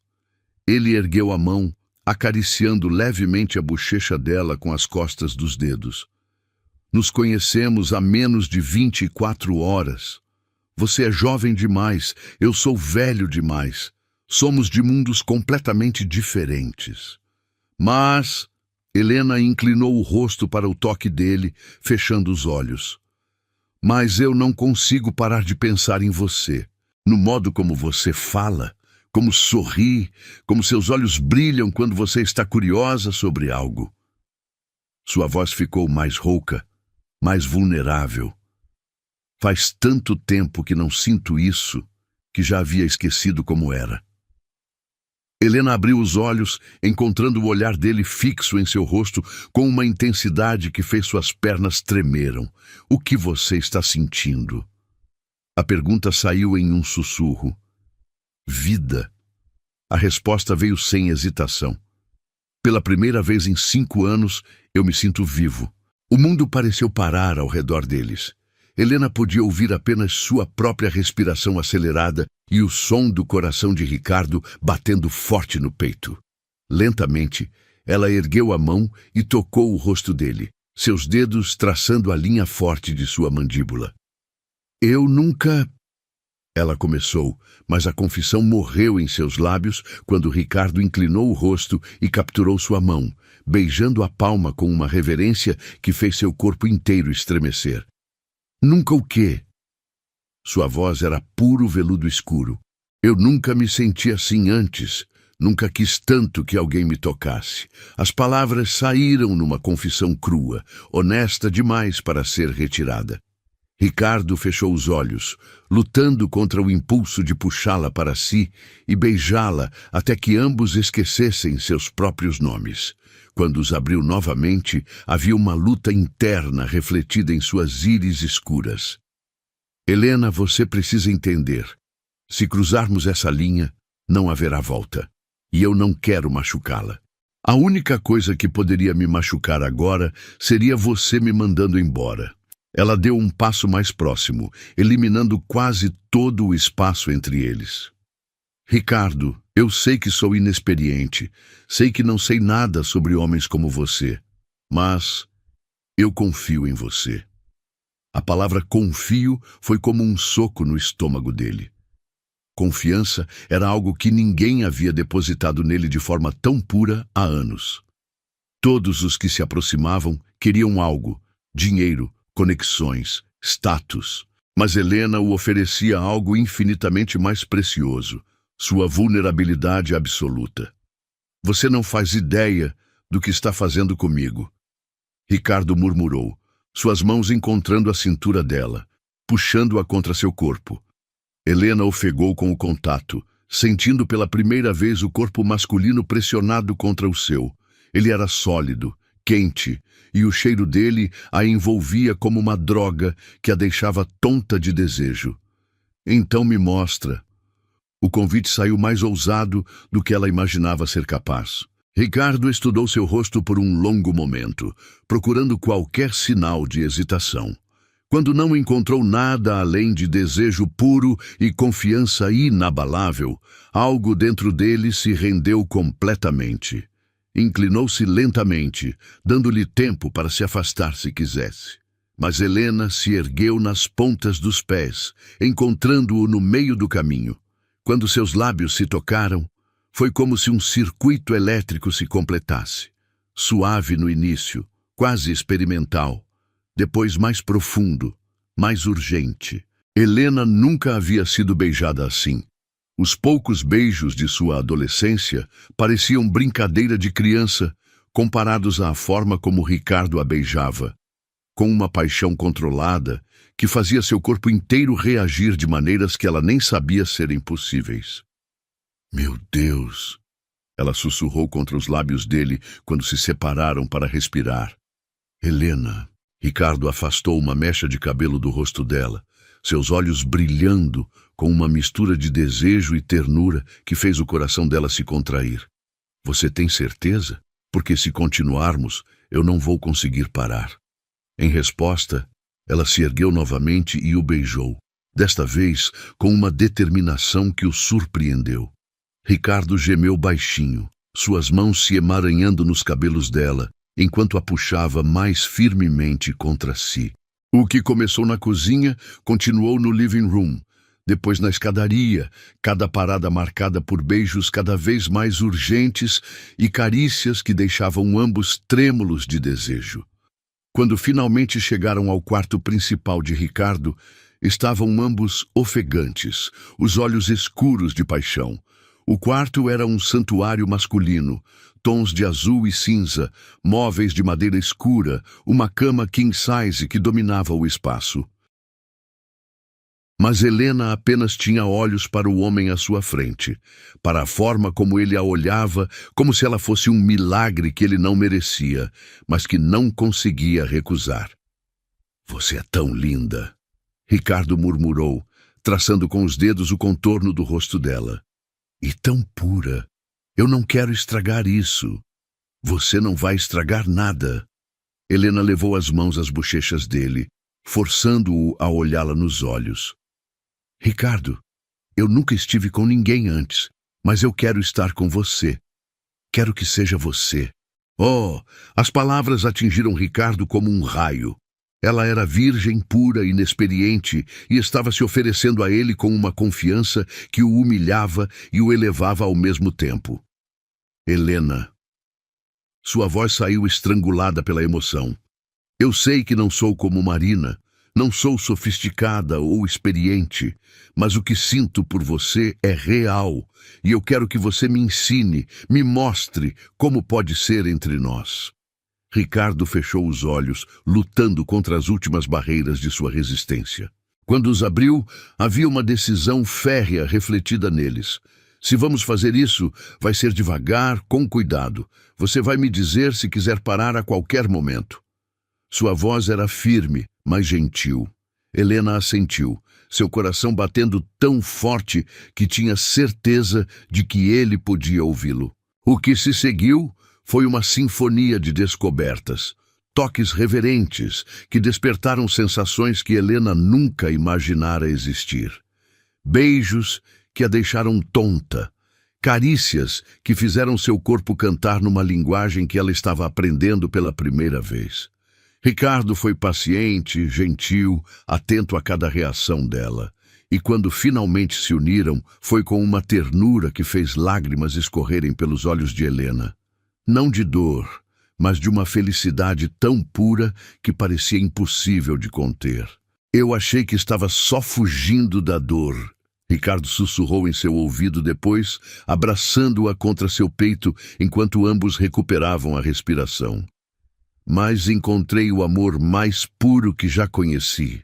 Ele ergueu a mão, acariciando levemente a bochecha dela com as costas dos dedos. "Nos conhecemos há menos de 24 horas. Você é jovem demais, eu sou velho demais. Somos de mundos completamente diferentes. Mas Helena inclinou o rosto para o toque dele, fechando os olhos. Mas eu não consigo parar de pensar em você, no modo como você fala, como sorri, como seus olhos brilham quando você está curiosa sobre algo. Sua voz ficou mais rouca, mais vulnerável. Faz tanto tempo que não sinto isso, que já havia esquecido como era. Helena abriu os olhos, encontrando o olhar dele fixo em seu rosto com uma intensidade que fez suas pernas tremeram. O que você está sentindo? A pergunta saiu em um sussurro. Vida. A resposta veio sem hesitação. Pela primeira vez em 5 anos, eu me sinto vivo. O mundo pareceu parar ao redor deles. Helena podia ouvir apenas sua própria respiração acelerada e o som do coração de Ricardo batendo forte no peito. Lentamente, ela ergueu a mão e tocou o rosto dele, seus dedos traçando a linha forte de sua mandíbula. Eu nunca... Ela começou, mas a confissão morreu em seus lábios quando Ricardo inclinou o rosto e capturou sua mão, beijando a palma com uma reverência que fez seu corpo inteiro estremecer. Nunca o quê? Sua voz era puro veludo escuro. Eu nunca me senti assim antes. Nunca quis tanto que alguém me tocasse. As palavras saíram numa confissão crua, honesta demais para ser retirada. Ricardo fechou os olhos, lutando contra o impulso de puxá-la para si e beijá-la até que ambos esquecessem seus próprios nomes. Quando os abriu novamente, havia uma luta interna refletida em suas íris escuras. Helena, você precisa entender. Se cruzarmos essa linha, não haverá volta. E eu não quero machucá-la. A única coisa que poderia me machucar agora seria você me mandando embora. Ela deu um passo mais próximo, eliminando quase todo o espaço entre eles. Ricardo, eu sei que sou inexperiente, sei que não sei nada sobre homens como você, mas eu confio em você. A palavra confio foi como um soco no estômago dele. Confiança era algo que ninguém havia depositado nele de forma tão pura há anos. Todos os que se aproximavam queriam algo, dinheiro, conexões, status. Mas Helena o oferecia algo infinitamente mais precioso, sua vulnerabilidade absoluta. Você não faz ideia do que está fazendo comigo. Ricardo murmurou, suas mãos encontrando a cintura dela, puxando-a contra seu corpo. Helena ofegou com o contato, sentindo pela primeira vez o corpo masculino pressionado contra o seu. Ele era sólido, quente, e o cheiro dele a envolvia como uma droga que a deixava tonta de desejo. Então me mostra. O convite saiu mais ousado do que ela imaginava ser capaz. Ricardo estudou seu rosto por um longo momento, procurando qualquer sinal de hesitação. Quando não encontrou nada além de desejo puro e confiança inabalável, algo dentro dele se rendeu completamente. Inclinou-se lentamente, dando-lhe tempo para se afastar se quisesse. Mas Helena se ergueu nas pontas dos pés, encontrando-o no meio do caminho. Quando seus lábios se tocaram, foi como se um circuito elétrico se completasse. Suave no início, quase experimental, depois mais profundo, mais urgente. Helena nunca havia sido beijada assim. Os poucos beijos de sua adolescência pareciam brincadeira de criança, comparados à forma como Ricardo a beijava, com uma paixão controlada que fazia seu corpo inteiro reagir de maneiras que ela nem sabia serem possíveis. Meu Deus! Ela sussurrou contra os lábios dele quando se separaram para respirar. Helena! Ricardo afastou uma mecha de cabelo do rosto dela, seus olhos brilhando com uma mistura de desejo e ternura que fez o coração dela se contrair. Você tem certeza? Porque se continuarmos, eu não vou conseguir parar. Em resposta, ela se ergueu novamente e o beijou, desta vez com uma determinação que o surpreendeu. Ricardo gemeu baixinho, suas mãos se emaranhando nos cabelos dela, enquanto a puxava mais firmemente contra si. O que começou na cozinha continuou no living room, depois na escadaria, cada parada marcada por beijos cada vez mais urgentes e carícias que deixavam ambos trêmulos de desejo. Quando finalmente chegaram ao quarto principal de Ricardo, estavam ambos ofegantes, os olhos escuros de paixão. O quarto era um santuário masculino, tons de azul e cinza, móveis de madeira escura, uma cama king size que dominava o espaço. Mas Helena apenas tinha olhos para o homem à sua frente, para a forma como ele a olhava, como se ela fosse um milagre que ele não merecia, mas que não conseguia recusar. "Você é tão linda", Ricardo murmurou, traçando com os dedos o contorno do rosto dela. "E tão pura. Eu não quero estragar isso." "Você não vai estragar nada." Helena levou as mãos às bochechas dele, forçando-o a olhá-la nos olhos. "Ricardo, eu nunca estive com ninguém antes, mas eu quero estar com você. Quero que seja você." Oh, as palavras atingiram Ricardo como um raio. Ela era virgem, pura, inexperiente, e estava se oferecendo a ele com uma confiança que o humilhava e o elevava ao mesmo tempo. "Helena." Sua voz saiu estrangulada pela emoção. "Eu sei que não sou como Marina, não sou sofisticada ou experiente, mas o que sinto por você é real, e eu quero que você me ensine, me mostre como pode ser entre nós." Ricardo fechou os olhos, lutando contra as últimas barreiras de sua resistência. Quando os abriu, havia uma decisão férrea refletida neles. "Se vamos fazer isso, vai ser devagar, com cuidado. Você vai me dizer se quiser parar a qualquer momento." Sua voz era firme, mas gentil. Helena assentiu, seu coração batendo tão forte que tinha certeza de que ele podia ouvi-lo. O que se seguiu foi uma sinfonia de descobertas, toques reverentes que despertaram sensações que Helena nunca imaginara existir. Beijos que a deixaram tonta, carícias que fizeram seu corpo cantar numa linguagem que ela estava aprendendo pela primeira vez. Ricardo foi paciente, gentil, atento a cada reação dela. E quando finalmente se uniram, foi com uma ternura que fez lágrimas escorrerem pelos olhos de Helena. Não de dor, mas de uma felicidade tão pura que parecia impossível de conter. "Eu achei que estava só fugindo da dor", Ricardo sussurrou em seu ouvido depois, abraçando-a contra seu peito enquanto ambos recuperavam a respiração. "Mas encontrei o amor mais puro que já conheci."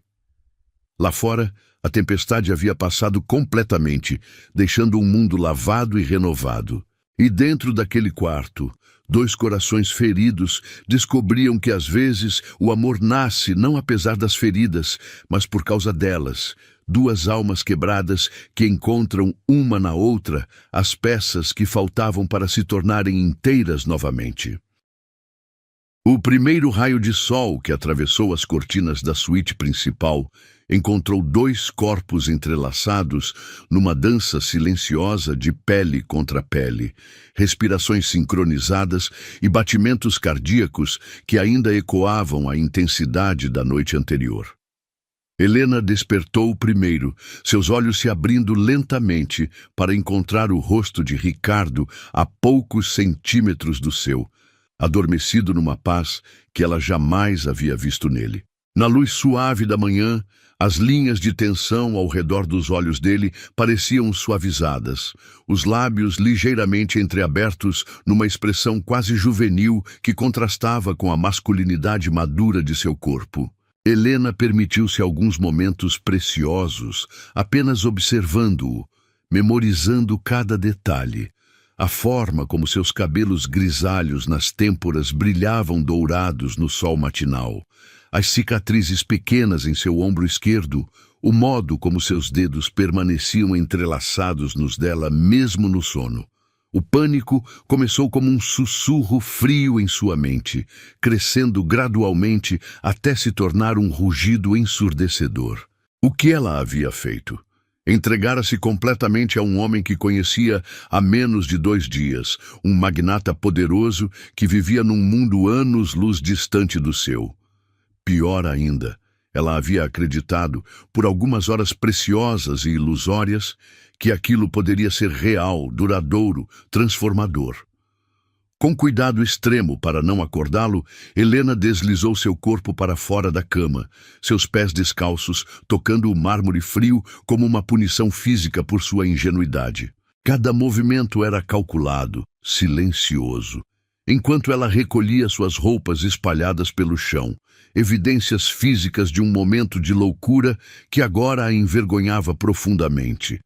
Lá fora, a tempestade havia passado completamente, deixando um mundo lavado e renovado. E dentro daquele quarto, dois corações feridos descobriam que às vezes o amor nasce não apesar das feridas, mas por causa delas. Duas almas quebradas que encontram uma na outra as peças que faltavam para se tornarem inteiras novamente. O primeiro raio de sol que atravessou as cortinas da suíte principal encontrou dois corpos entrelaçados numa dança silenciosa de pele contra pele, respirações sincronizadas e batimentos cardíacos que ainda ecoavam a intensidade da noite anterior. Helena despertou primeiro, seus olhos se abrindo lentamente para encontrar o rosto de Ricardo a poucos centímetros do seu, adormecido numa paz que ela jamais havia visto nele. Na luz suave da manhã, as linhas de tensão ao redor dos olhos dele pareciam suavizadas, os lábios ligeiramente entreabertos numa expressão quase juvenil que contrastava com a masculinidade madura de seu corpo. Helena permitiu-se alguns momentos preciosos, apenas observando-o, memorizando cada detalhe. A forma como seus cabelos grisalhos nas têmporas brilhavam dourados no sol matinal, as cicatrizes pequenas em seu ombro esquerdo, o modo como seus dedos permaneciam entrelaçados nos dela mesmo no sono. O pânico começou como um sussurro frio em sua mente, crescendo gradualmente até se tornar um rugido ensurdecedor. O que ela havia feito? Entregara-se completamente a um homem que conhecia há menos de 2 dias, um magnata poderoso que vivia num mundo anos-luz distante do seu. Pior ainda, Ela havia acreditado, por algumas horas preciosas e ilusórias, que aquilo poderia ser real, duradouro, transformador. Com cuidado extremo para não acordá-lo, Helena deslizou seu corpo para fora da cama, seus pés descalços, tocando o mármore frio como uma punição física por sua ingenuidade. Cada movimento era calculado, silencioso, enquanto ela recolhia suas roupas espalhadas pelo chão, evidências físicas de um momento de loucura que agora a envergonhava profundamente.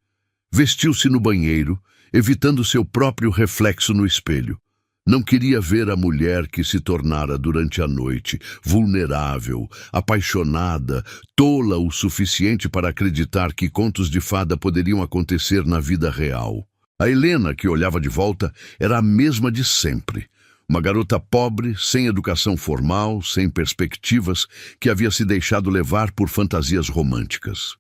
Vestiu-se no banheiro, evitando seu próprio reflexo no espelho. Não queria ver a mulher que se tornara durante a noite, vulnerável, apaixonada, tola o suficiente para acreditar que contos de fada poderiam acontecer na vida real. A Helena, que olhava de volta, era a mesma de sempre. Uma garota pobre, sem educação formal, sem perspectivas, que havia se deixado levar por fantasias românticas.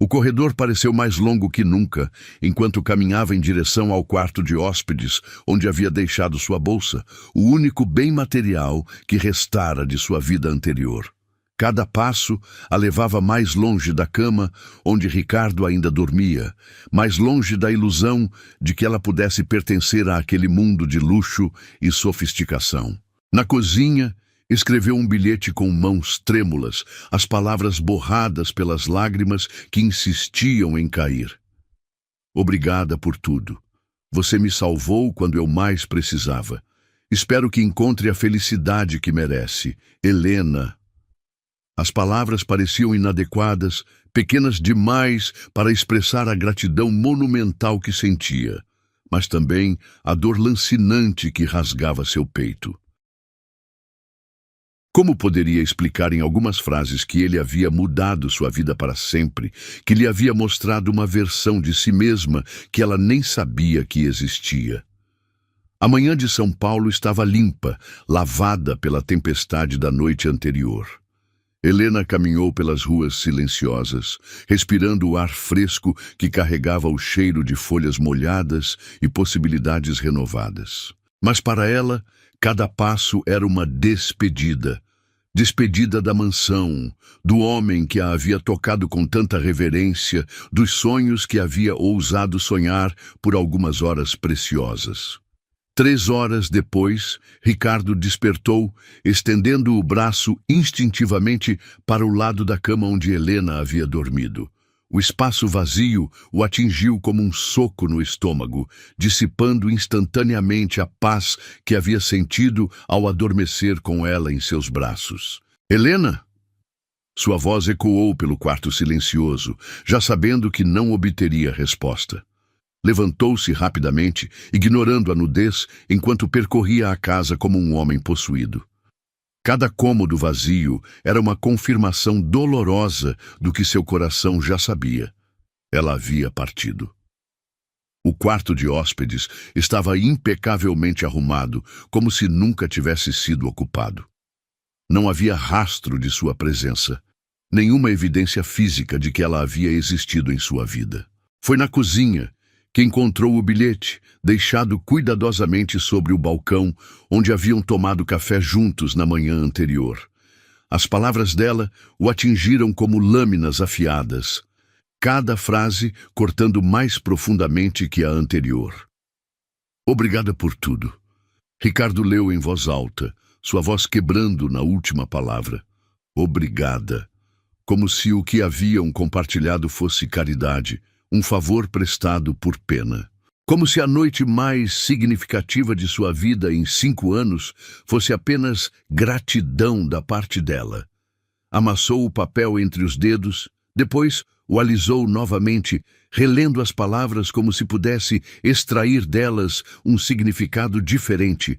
O corredor pareceu mais longo que nunca, enquanto caminhava em direção ao quarto de hóspedes, onde havia deixado sua bolsa, o único bem material que restara de sua vida anterior. Cada passo a levava mais longe da cama, onde Ricardo ainda dormia, mais longe da ilusão de que ela pudesse pertencer àquele mundo de luxo e sofisticação. Na cozinha, escreveu um bilhete com mãos trêmulas, as palavras borradas pelas lágrimas que insistiam em cair. Obrigada por tudo. Você me salvou quando eu mais precisava. Espero que encontre a felicidade que merece. Helena. As palavras pareciam inadequadas, pequenas demais para expressar a gratidão monumental que sentia, mas também a dor lancinante que rasgava seu peito. Como poderia explicar em algumas frases que ele havia mudado sua vida para sempre, que lhe havia mostrado uma versão de si mesma que ela nem sabia que existia? A manhã de São Paulo estava limpa, lavada pela tempestade da noite anterior. Helena caminhou pelas ruas silenciosas, respirando o ar fresco que carregava o cheiro de folhas molhadas e possibilidades renovadas. Mas para ela, cada passo era uma despedida. Despedida da mansão, do homem que a havia tocado com tanta reverência, dos sonhos que havia ousado sonhar por algumas horas preciosas. 3 horas depois, Ricardo despertou, estendendo o braço instintivamente para o lado da cama onde Helena havia dormido. O espaço vazio o atingiu como um soco no estômago, dissipando instantaneamente a paz que havia sentido ao adormecer com ela em seus braços. Helena? Sua voz ecoou pelo quarto silencioso, já sabendo que não obteria resposta. Levantou-se rapidamente, ignorando a nudez, enquanto percorria a casa como um homem possuído. Cada cômodo vazio era uma confirmação dolorosa do que seu coração já sabia. Ela havia partido. O quarto de hóspedes estava impecavelmente arrumado, como se nunca tivesse sido ocupado. Não havia rastro de sua presença, nenhuma evidência física de que ela havia existido em sua vida. Foi na cozinha que encontrou o bilhete, deixado cuidadosamente sobre o balcão, onde haviam tomado café juntos na manhã anterior. As palavras dela o atingiram como lâminas afiadas, cada frase cortando mais profundamente que a anterior. Obrigada por tudo. Ricardo leu em voz alta, sua voz quebrando na última palavra. Obrigada. Como se o que haviam compartilhado fosse caridade, um favor prestado por pena. Como se a noite mais significativa de sua vida em 5 anos fosse apenas gratidão da parte dela. Amassou o papel entre os dedos, depois o alisou novamente, relendo as palavras como se pudesse extrair delas um significado diferente,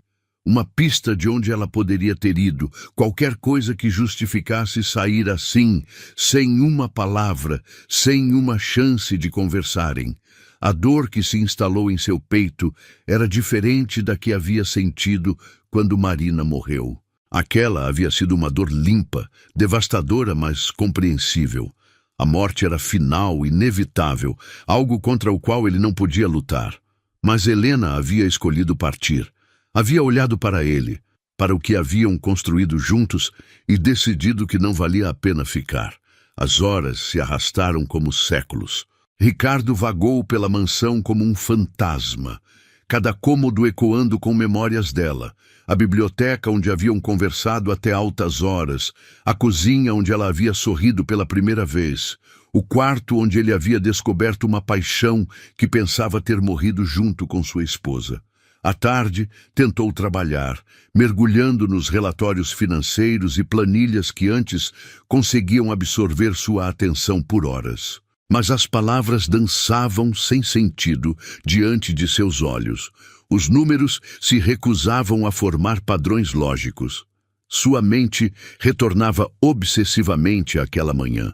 uma pista de onde ela poderia ter ido, qualquer coisa que justificasse sair assim, sem uma palavra, sem uma chance de conversarem. A dor que se instalou em seu peito era diferente da que havia sentido quando Marina morreu. Aquela havia sido uma dor limpa, devastadora, mas compreensível. A morte era final, inevitável, algo contra o qual ele não podia lutar. Mas Helena havia escolhido partir. Havia olhado para ele, para o que haviam construído juntos e decidido que não valia a pena ficar. As horas se arrastaram como séculos. Ricardo vagou pela mansão como um fantasma, cada cômodo ecoando com memórias dela. A biblioteca onde haviam conversado até altas horas, a cozinha onde ela havia sorrido pela primeira vez, o quarto onde ele havia descoberto uma paixão que pensava ter morrido junto com sua esposa. À tarde, tentou trabalhar, mergulhando nos relatórios financeiros e planilhas que antes conseguiam absorver sua atenção por horas. Mas as palavras dançavam sem sentido diante de seus olhos. Os números se recusavam a formar padrões lógicos. Sua mente retornava obsessivamente àquela manhã.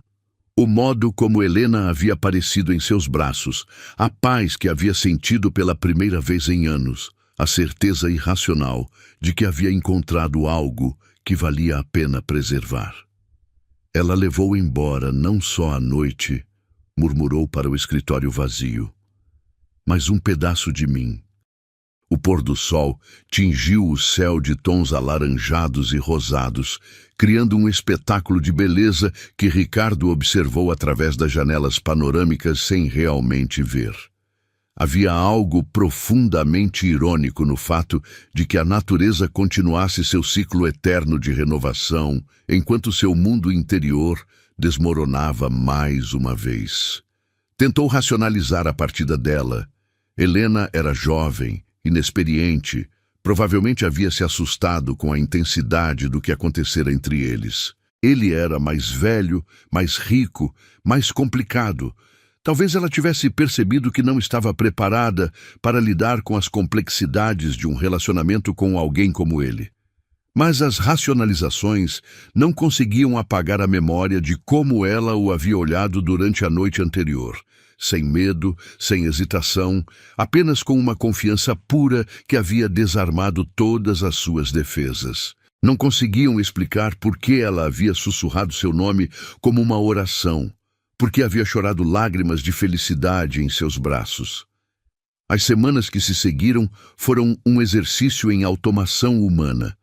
O modo como Helena havia aparecido em seus braços, a paz que havia sentido pela primeira vez em anos, a certeza irracional de que havia encontrado algo que valia a pena preservar. Ela levou embora não só a noite, murmurou para o escritório vazio, mas um pedaço de mim. O pôr do sol tingiu o céu de tons alaranjados e rosados, criando um espetáculo de beleza que Ricardo observou através das janelas panorâmicas sem realmente ver. Havia algo profundamente irônico no fato de que a natureza continuasse seu ciclo eterno de renovação, enquanto seu mundo interior desmoronava mais uma vez. Tentou racionalizar a partida dela. Helena era jovem, inexperiente, provavelmente havia se assustado com a intensidade do que acontecera entre eles. Ele era mais velho, mais rico, mais complicado. Talvez ela tivesse percebido que não estava preparada para lidar com as complexidades de um relacionamento com alguém como ele. Mas as racionalizações não conseguiam apagar a memória de como ela o havia olhado durante a noite anterior, sem medo, sem hesitação, apenas com uma confiança pura que havia desarmado todas as suas defesas. Não conseguiam explicar por que ela havia sussurrado seu nome como uma oração, por que havia chorado lágrimas de felicidade em seus braços. As semanas que se seguiram foram um exercício em automação humana.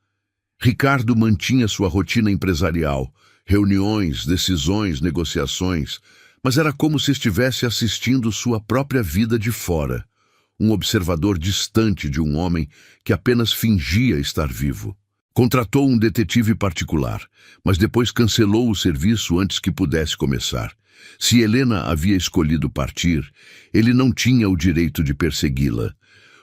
Ricardo mantinha sua rotina empresarial, reuniões, decisões, negociações, mas era como se estivesse assistindo sua própria vida de fora, um observador distante de um homem que apenas fingia estar vivo. Contratou um detetive particular, mas depois cancelou o serviço antes que pudesse começar. Se Helena havia escolhido partir, ele não tinha o direito de persegui-la.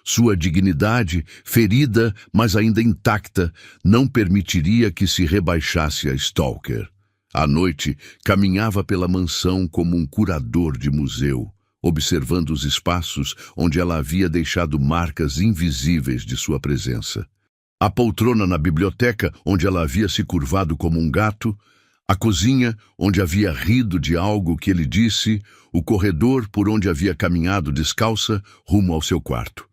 Sua dignidade, ferida, mas ainda intacta, não permitiria que se rebaixasse a stalker. À noite, caminhava pela mansão como um curador de museu, observando os espaços onde ela havia deixado marcas invisíveis de sua presença. A poltrona na biblioteca, onde ela havia se curvado como um gato, a cozinha, onde havia rido de algo que ele disse, o corredor por onde havia caminhado descalça rumo ao seu quarto.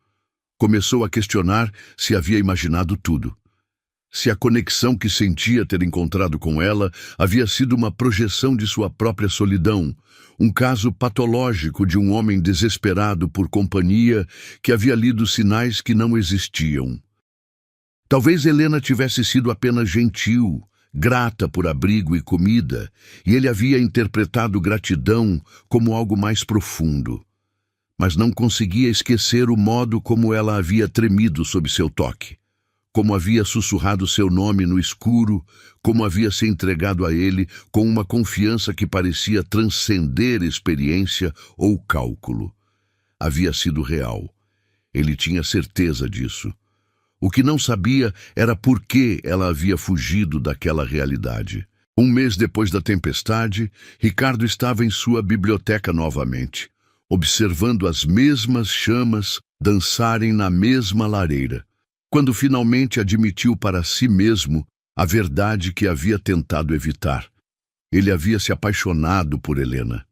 Começou a questionar se havia imaginado tudo. Se a conexão que sentia ter encontrado com ela havia sido uma projeção de sua própria solidão, um caso patológico de um homem desesperado por companhia que havia lido sinais que não existiam. Talvez Helena tivesse sido apenas gentil, grata por abrigo e comida, e ele havia interpretado gratidão como algo mais profundo. Mas não conseguia esquecer o modo como ela havia tremido sob seu toque, como havia sussurrado seu nome no escuro, como havia se entregado a ele com uma confiança que parecia transcender experiência ou cálculo. Havia sido real. Ele tinha certeza disso. O que não sabia era por que ela havia fugido daquela realidade. Um mês depois da tempestade, Ricardo estava em sua biblioteca novamente, observando as mesmas chamas dançarem na mesma lareira, quando finalmente admitiu para si mesmo a verdade que havia tentado evitar. Ele havia se apaixonado por Helena.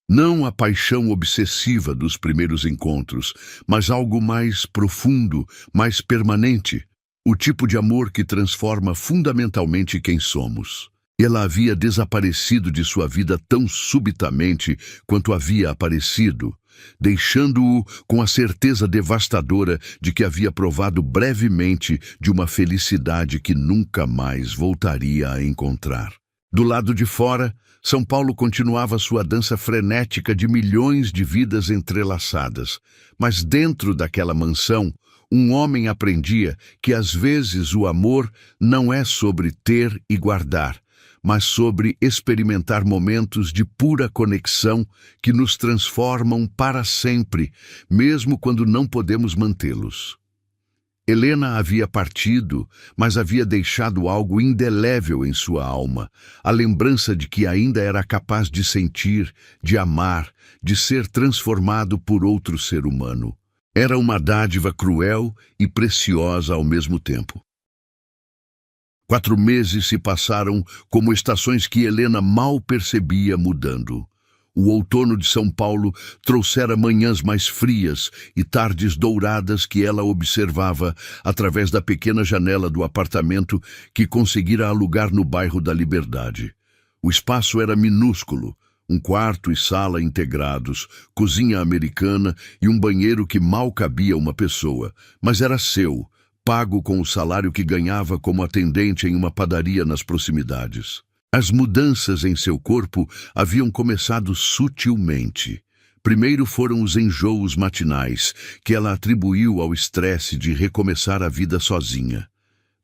Não a paixão obsessiva dos primeiros encontros, mas algo mais profundo, mais permanente, o tipo de amor que transforma fundamentalmente quem somos. Ela havia desaparecido de sua vida tão subitamente quanto havia aparecido, deixando-o com a certeza devastadora de que havia provado brevemente de uma felicidade que nunca mais voltaria a encontrar. Do lado de fora, São Paulo continuava sua dança frenética de milhões de vidas entrelaçadas, mas dentro daquela mansão, um homem aprendia que às vezes o amor não é sobre ter e guardar, mas sobre experimentar momentos de pura conexão que nos transformam para sempre, mesmo quando não podemos mantê-los. Helena havia partido, mas havia deixado algo indelével em sua alma, a lembrança de que ainda era capaz de sentir, de amar, de ser transformado por outro ser humano. Era uma dádiva cruel e preciosa ao mesmo tempo. 4 meses se passaram como estações que Helena mal percebia mudando. O outono de São Paulo trouxera manhãs mais frias e tardes douradas que ela observava através da pequena janela do apartamento que conseguira alugar no bairro da Liberdade. O espaço era minúsculo, um quarto e sala integrados, cozinha americana e um banheiro que mal cabia uma pessoa, mas era seu, pago com o salário que ganhava como atendente em uma padaria nas proximidades. As mudanças em seu corpo haviam começado sutilmente. Primeiro foram os enjoos matinais, que ela atribuiu ao estresse de recomeçar a vida sozinha.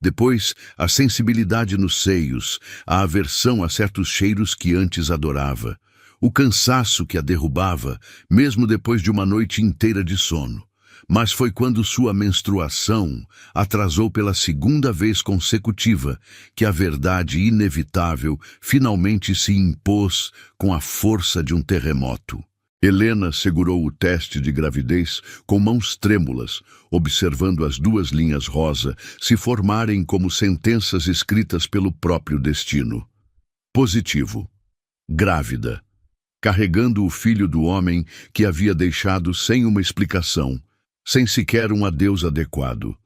Depois, a sensibilidade nos seios, a aversão a certos cheiros que antes adorava, o cansaço que a derrubava, mesmo depois de uma noite inteira de sono. Mas foi quando sua menstruação atrasou pela 2ª vez consecutiva que a verdade inevitável finalmente se impôs com a força de um terremoto. Helena segurou o teste de gravidez com mãos trêmulas, observando as 2 linhas rosa se formarem como sentenças escritas pelo próprio destino. Positivo. Grávida. Carregando o filho do homem que havia deixado sem uma explicação, sem sequer um adeus adequado.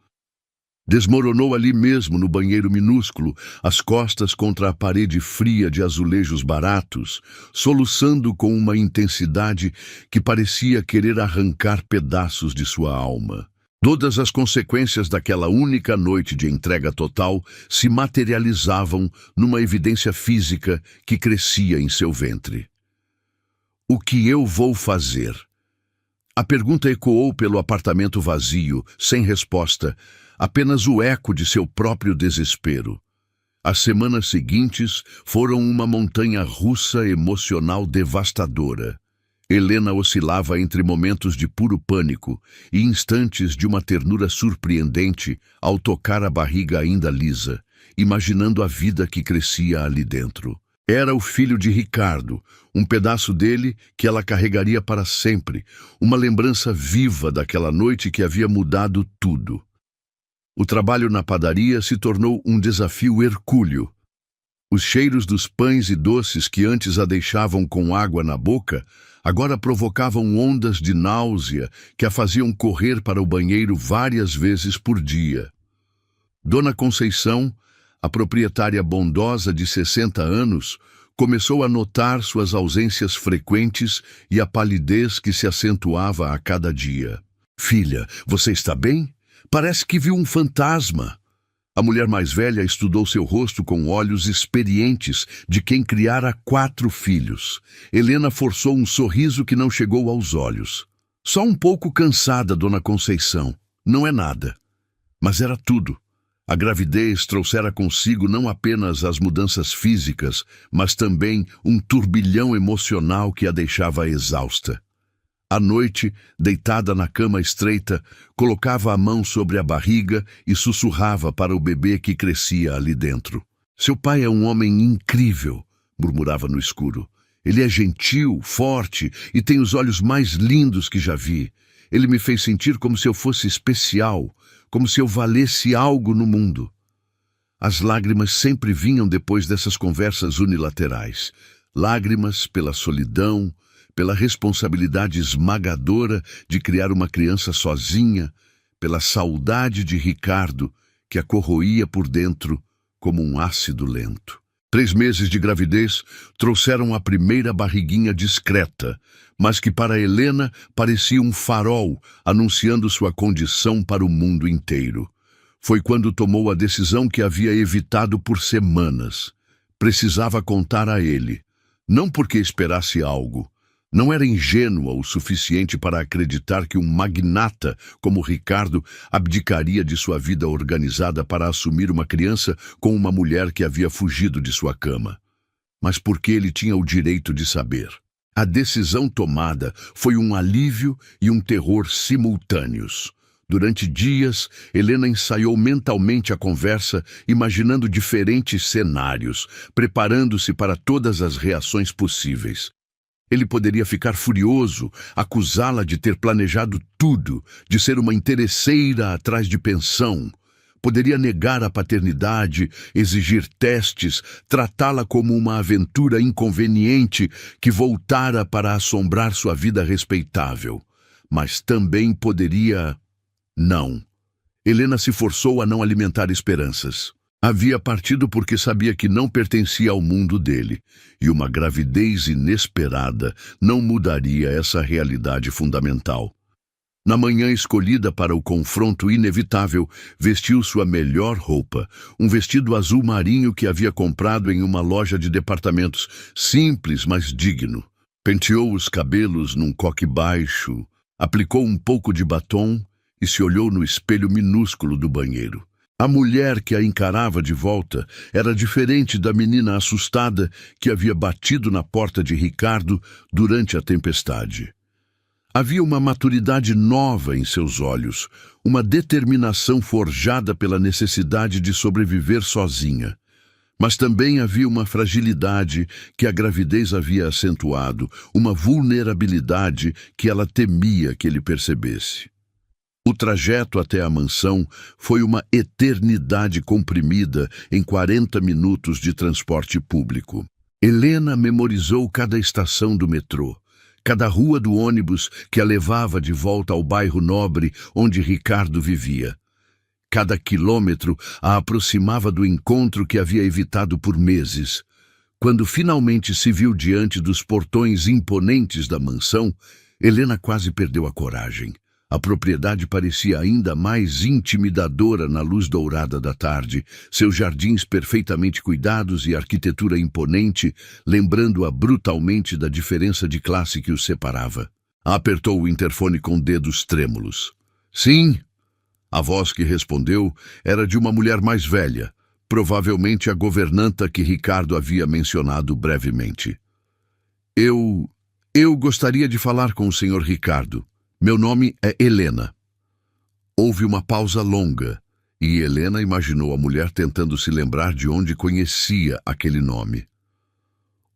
Desmoronou ali mesmo no banheiro minúsculo, as costas contra a parede fria de azulejos baratos, soluçando com uma intensidade que parecia querer arrancar pedaços de sua alma. Todas as consequências daquela única noite de entrega total se materializavam numa evidência física que crescia em seu ventre. O que eu vou fazer? A pergunta ecoou pelo apartamento vazio, sem resposta, apenas o eco de seu próprio desespero. As semanas seguintes foram uma montanha-russa emocional devastadora. Helena oscilava entre momentos de puro pânico e instantes de uma ternura surpreendente ao tocar a barriga ainda lisa, imaginando a vida que crescia ali dentro. Era o filho de Ricardo, um pedaço dele que ela carregaria para sempre, uma lembrança viva daquela noite que havia mudado tudo. O trabalho na padaria se tornou um desafio hercúleo. Os cheiros dos pães e doces que antes a deixavam com água na boca, agora provocavam ondas de náusea que a faziam correr para o banheiro várias vezes por dia. Dona Conceição, a proprietária bondosa de 60 anos, começou a notar suas ausências frequentes e a palidez que se acentuava a cada dia. "Filha, você está bem? Parece que viu um fantasma." A mulher mais velha estudou seu rosto com olhos experientes de quem criara 4 filhos. Helena forçou um sorriso que não chegou aos olhos. "Só um pouco cansada, Dona Conceição. Não é nada." Mas era tudo. A gravidez trouxera consigo não apenas as mudanças físicas, mas também um turbilhão emocional que a deixava exausta. À noite, deitada na cama estreita, colocava a mão sobre a barriga e sussurrava para o bebê que crescia ali dentro. "Seu pai é um homem incrível", murmurava no escuro. "Ele é gentil, forte e tem os olhos mais lindos que já vi. Ele me fez sentir como se eu fosse especial, como se eu valesse algo no mundo." As lágrimas sempre vinham depois dessas conversas unilaterais. Lágrimas pela solidão, pela responsabilidade esmagadora de criar uma criança sozinha, pela saudade de Ricardo, que a corroía por dentro como um ácido lento. 3 meses de gravidez trouxeram a primeira barriguinha discreta, mas que para Helena parecia um farol anunciando sua condição para o mundo inteiro. Foi quando tomou a decisão que havia evitado por semanas. Precisava contar a ele, não porque esperasse algo. Não era ingênua o suficiente para acreditar que um magnata como Ricardo abdicaria de sua vida organizada para assumir uma criança com uma mulher que havia fugido de sua cama. Mas porque ele tinha o direito de saber. A decisão tomada foi um alívio e um terror simultâneos. Durante dias, Helena ensaiou mentalmente a conversa, imaginando diferentes cenários, preparando-se para todas as reações possíveis. Ele poderia ficar furioso, acusá-la de ter planejado tudo, de ser uma interesseira atrás de pensão. Poderia negar a paternidade, exigir testes, tratá-la como uma aventura inconveniente que voltara para assombrar sua vida respeitável. Mas também poderia... Não. Helena se forçou a não alimentar esperanças. Havia partido porque sabia que não pertencia ao mundo dele, e uma gravidez inesperada não mudaria essa realidade fundamental. Na manhã escolhida para o confronto inevitável, vestiu sua melhor roupa, um vestido azul marinho que havia comprado em uma loja de departamentos, simples, mas digno. Penteou os cabelos num coque baixo, aplicou um pouco de batom e se olhou no espelho minúsculo do banheiro. A mulher que a encarava de volta era diferente da menina assustada que havia batido na porta de Ricardo durante a tempestade. Havia uma maturidade nova em seus olhos, uma determinação forjada pela necessidade de sobreviver sozinha. Mas também havia uma fragilidade que a gravidez havia acentuado, uma vulnerabilidade que ela temia que ele percebesse. O trajeto até a mansão foi uma eternidade comprimida em 40 minutos de transporte público. Helena memorizou cada estação do metrô, cada rua do ônibus que a levava de volta ao bairro nobre onde Ricardo vivia. Cada quilômetro a aproximava do encontro que havia evitado por meses. Quando finalmente se viu diante dos portões imponentes da mansão, Helena quase perdeu a coragem. A propriedade parecia ainda mais intimidadora na luz dourada da tarde, seus jardins perfeitamente cuidados e arquitetura imponente, lembrando-a brutalmente da diferença de classe que os separava. Apertou o interfone com dedos trêmulos. Sim, a voz que respondeu era de uma mulher mais velha, provavelmente a governanta que Ricardo havia mencionado brevemente. Eu gostaria de falar com o Sr. Ricardo. Meu nome é Helena. Houve uma pausa longa, e Helena imaginou a mulher tentando se lembrar de onde conhecia aquele nome.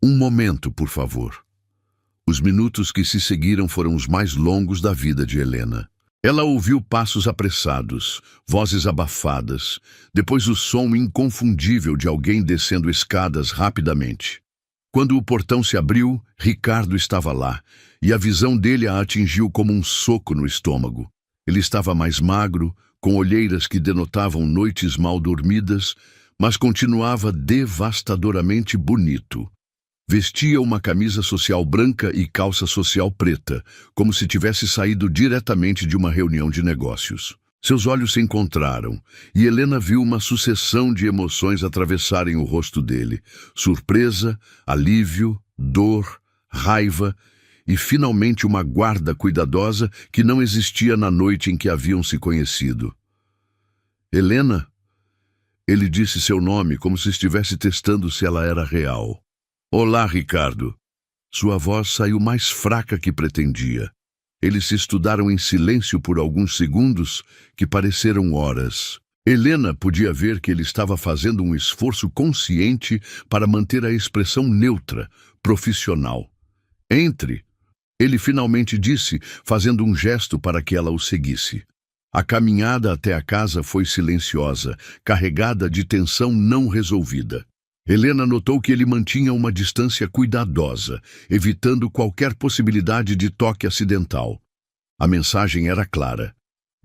Um momento, por favor. Os minutos que se seguiram foram os mais longos da vida de Helena. Ela ouviu passos apressados, vozes abafadas, depois o som inconfundível de alguém descendo escadas rapidamente. Quando o portão se abriu, Ricardo estava lá, e a visão dele a atingiu como um soco no estômago. Ele estava mais magro, com olheiras que denotavam noites mal dormidas, mas continuava devastadoramente bonito. Vestia uma camisa social branca e calça social preta, como se tivesse saído diretamente de uma reunião de negócios. Seus olhos se encontraram, e Helena viu uma sucessão de emoções atravessarem o rosto dele. Surpresa, alívio, dor, raiva e, finalmente, uma guarda cuidadosa que não existia na noite em que haviam se conhecido. Helena? Ele disse seu nome como se estivesse testando se ela era real. Olá, Ricardo. Sua voz saiu mais fraca que pretendia. Eles se estudaram em silêncio por alguns segundos, que pareceram horas. Helena podia ver que ele estava fazendo um esforço consciente para manter a expressão neutra, profissional. Entre, ele finalmente disse, fazendo um gesto para que ela o seguisse. A caminhada até a casa foi silenciosa, carregada de tensão não resolvida. Helena notou que ele mantinha uma distância cuidadosa, evitando qualquer possibilidade de toque acidental. A mensagem era clara.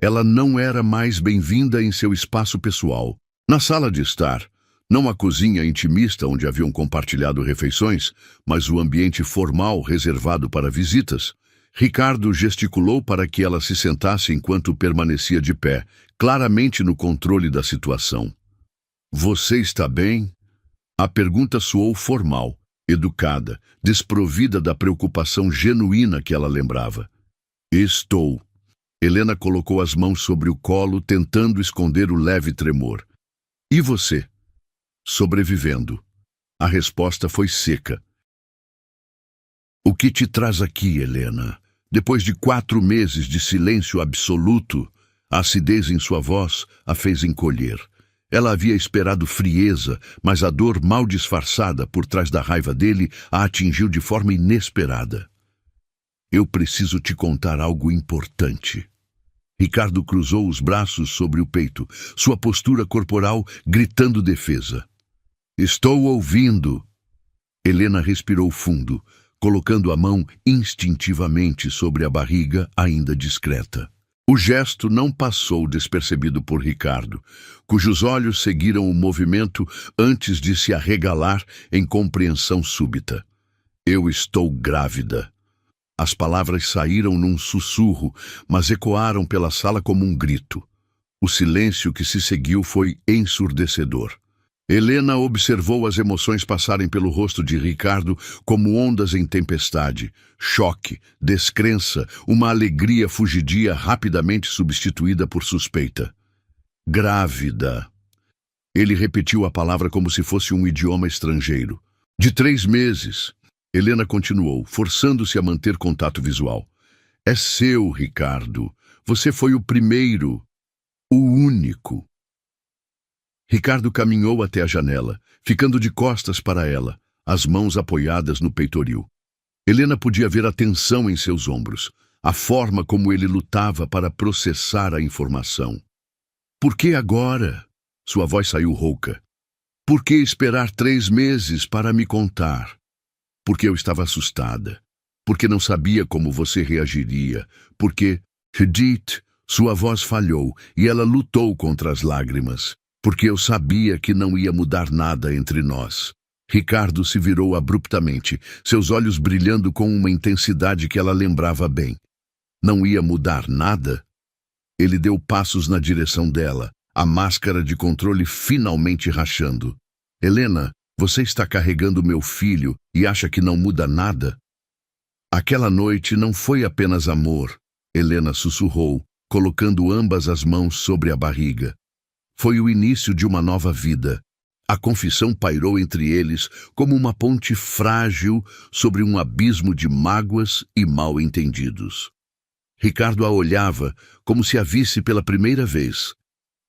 Ela não era mais bem-vinda em seu espaço pessoal. Na sala de estar, Não a cozinha intimista onde haviam compartilhado refeições, mas o ambiente formal reservado para visitas. Ricardo gesticulou para que ela se sentasse enquanto permanecia de pé, claramente no controle da situação. Você está bem? A pergunta soou formal, educada, desprovida da preocupação genuína que ela lembrava. Estou. Helena colocou as mãos sobre o colo, tentando esconder o leve tremor. E você? Sobrevivendo. A resposta foi seca. O que te traz aqui, Helena? Depois de 4 meses de silêncio absoluto, a acidez em sua voz a fez encolher. Ela havia esperado frieza, mas a dor mal disfarçada por trás da raiva dele a atingiu de forma inesperada. Eu preciso te contar algo importante. Ricardo cruzou os braços sobre o peito, sua postura corporal gritando defesa. Estou ouvindo. Helena respirou fundo, colocando a mão instintivamente sobre a barriga, ainda discreta. O gesto não passou despercebido por Ricardo, cujos olhos seguiram o movimento antes de se arregalar em compreensão súbita. Eu estou grávida. As palavras saíram num sussurro, mas ecoaram pela sala como um grito. O silêncio que se seguiu foi ensurdecedor. Helena observou as emoções passarem pelo rosto de Ricardo como ondas em tempestade. Choque, descrença, uma alegria fugidia rapidamente substituída por suspeita. Grávida. Ele repetiu a palavra como se fosse um idioma estrangeiro. De 3 meses. Helena continuou, forçando-se a manter contato visual. É seu, Ricardo. Você foi o primeiro. O único. Ricardo caminhou até a janela, ficando de costas para ela, as mãos apoiadas no peitoril. Helena podia ver a tensão em seus ombros, a forma como ele lutava para processar a informação. Por que agora? Sua voz saiu rouca. Por que esperar 3 meses para me contar? Porque eu estava assustada. Porque não sabia como você reagiria. Porque, Edith, sua voz falhou e ela lutou contra as lágrimas. Porque eu sabia que não ia mudar nada entre nós. Ricardo se virou abruptamente, seus olhos brilhando com uma intensidade que ela lembrava bem. Não ia mudar nada? Ele deu passos na direção dela, a máscara de controle finalmente rachando. Helena, você está carregando meu filho e acha que não muda nada? Aquela noite não foi apenas amor, Helena sussurrou, colocando ambas as mãos sobre a barriga. Foi o início de uma nova vida. A confissão pairou entre eles como uma ponte frágil sobre um abismo de mágoas e mal-entendidos. Ricardo a olhava como se a visse pela primeira vez.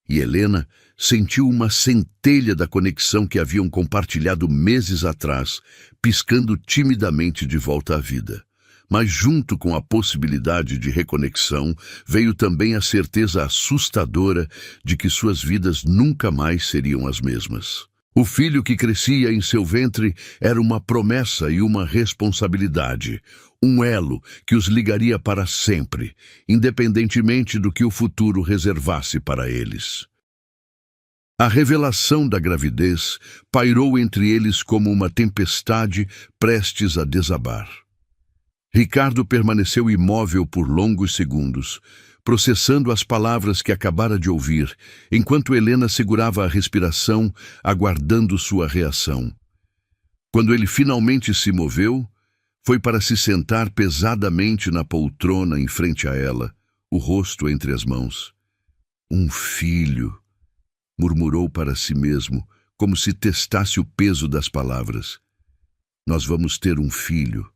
E Helena sentiu uma centelha da conexão que haviam compartilhado meses atrás, piscando timidamente de volta à vida. Mas junto com a possibilidade de reconexão, veio também a certeza assustadora de que suas vidas nunca mais seriam as mesmas. O filho que crescia em seu ventre era uma promessa e uma responsabilidade, um elo que os ligaria para sempre, independentemente do que o futuro reservasse para eles. A revelação da gravidez pairou entre eles como uma tempestade prestes a desabar. Ricardo permaneceu imóvel por longos segundos, processando as palavras que acabara de ouvir, enquanto Helena segurava a respiração, aguardando sua reação. Quando ele finalmente se moveu, foi para se sentar pesadamente na poltrona em frente a ela, o rosto entre as mãos. Um filho, murmurou para si mesmo, como se testasse o peso das palavras. Nós vamos ter um filho.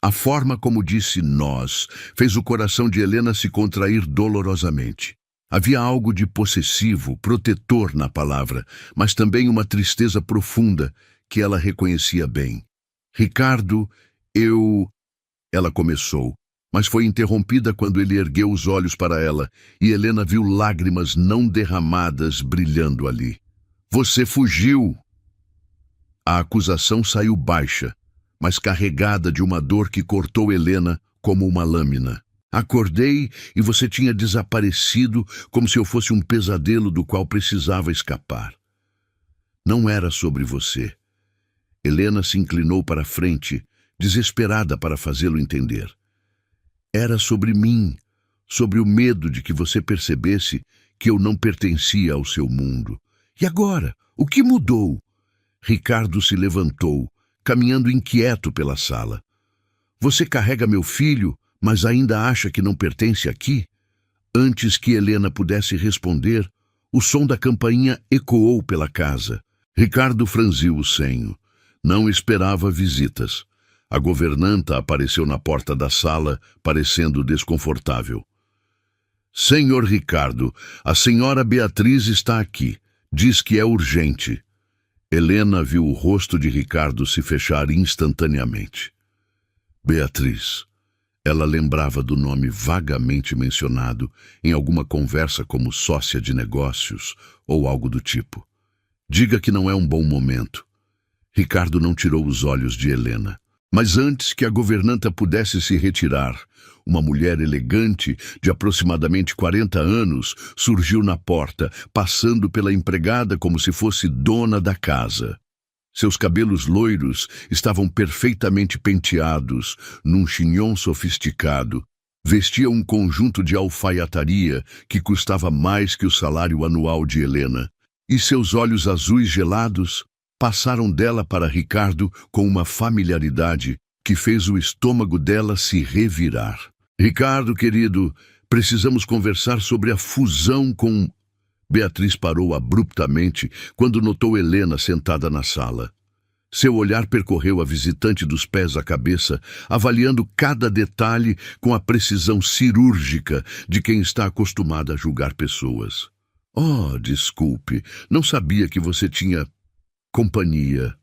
A forma como disse nós fez o coração de Helena se contrair dolorosamente. Havia algo de possessivo, protetor na palavra, mas também uma tristeza profunda que ela reconhecia bem. Ricardo, Ela começou, mas foi interrompida quando ele ergueu os olhos para ela e Helena viu lágrimas não derramadas brilhando ali. Você fugiu! A acusação saiu baixa, mas carregada de uma dor que cortou Helena como uma lâmina. Acordei e você tinha desaparecido como se eu fosse um pesadelo do qual precisava escapar. Não era sobre você. Helena se inclinou para a frente, desesperada para fazê-lo entender. Era sobre mim, sobre o medo de que você percebesse que eu não pertencia ao seu mundo. E agora? O que mudou? Ricardo se levantou, caminhando inquieto pela sala. Você carrega meu filho, mas ainda acha que não pertence aqui? Antes que Helena pudesse responder, o som da campainha ecoou pela casa. Ricardo franziu o senho. Não esperava visitas. A governanta apareceu na porta da sala, parecendo desconfortável. Senhor Ricardo, a senhora Beatriz está aqui. Diz que é urgente. Helena viu o rosto de Ricardo se fechar instantaneamente. Beatriz. Ela lembrava do nome vagamente mencionado em alguma conversa como sócia de negócios ou algo do tipo. Diga que não é um bom momento. Ricardo não tirou os olhos de Helena. Mas antes que a governanta pudesse se retirar, uma mulher elegante, de aproximadamente 40 anos, surgiu na porta, passando pela empregada como se fosse dona da casa. Seus cabelos loiros estavam perfeitamente penteados, num chignon sofisticado. Vestia um conjunto de alfaiataria que custava mais que o salário anual de Helena. E seus olhos azuis gelados passaram dela para Ricardo com uma familiaridade que fez o estômago dela se revirar. Ricardo, querido, precisamos conversar sobre a fusão com... Beatriz parou abruptamente quando notou Helena sentada na sala. Seu olhar percorreu a visitante dos pés à cabeça, avaliando cada detalhe com a precisão cirúrgica de quem está acostumada a julgar pessoas. Oh, desculpe, não sabia que você tinha... companhia.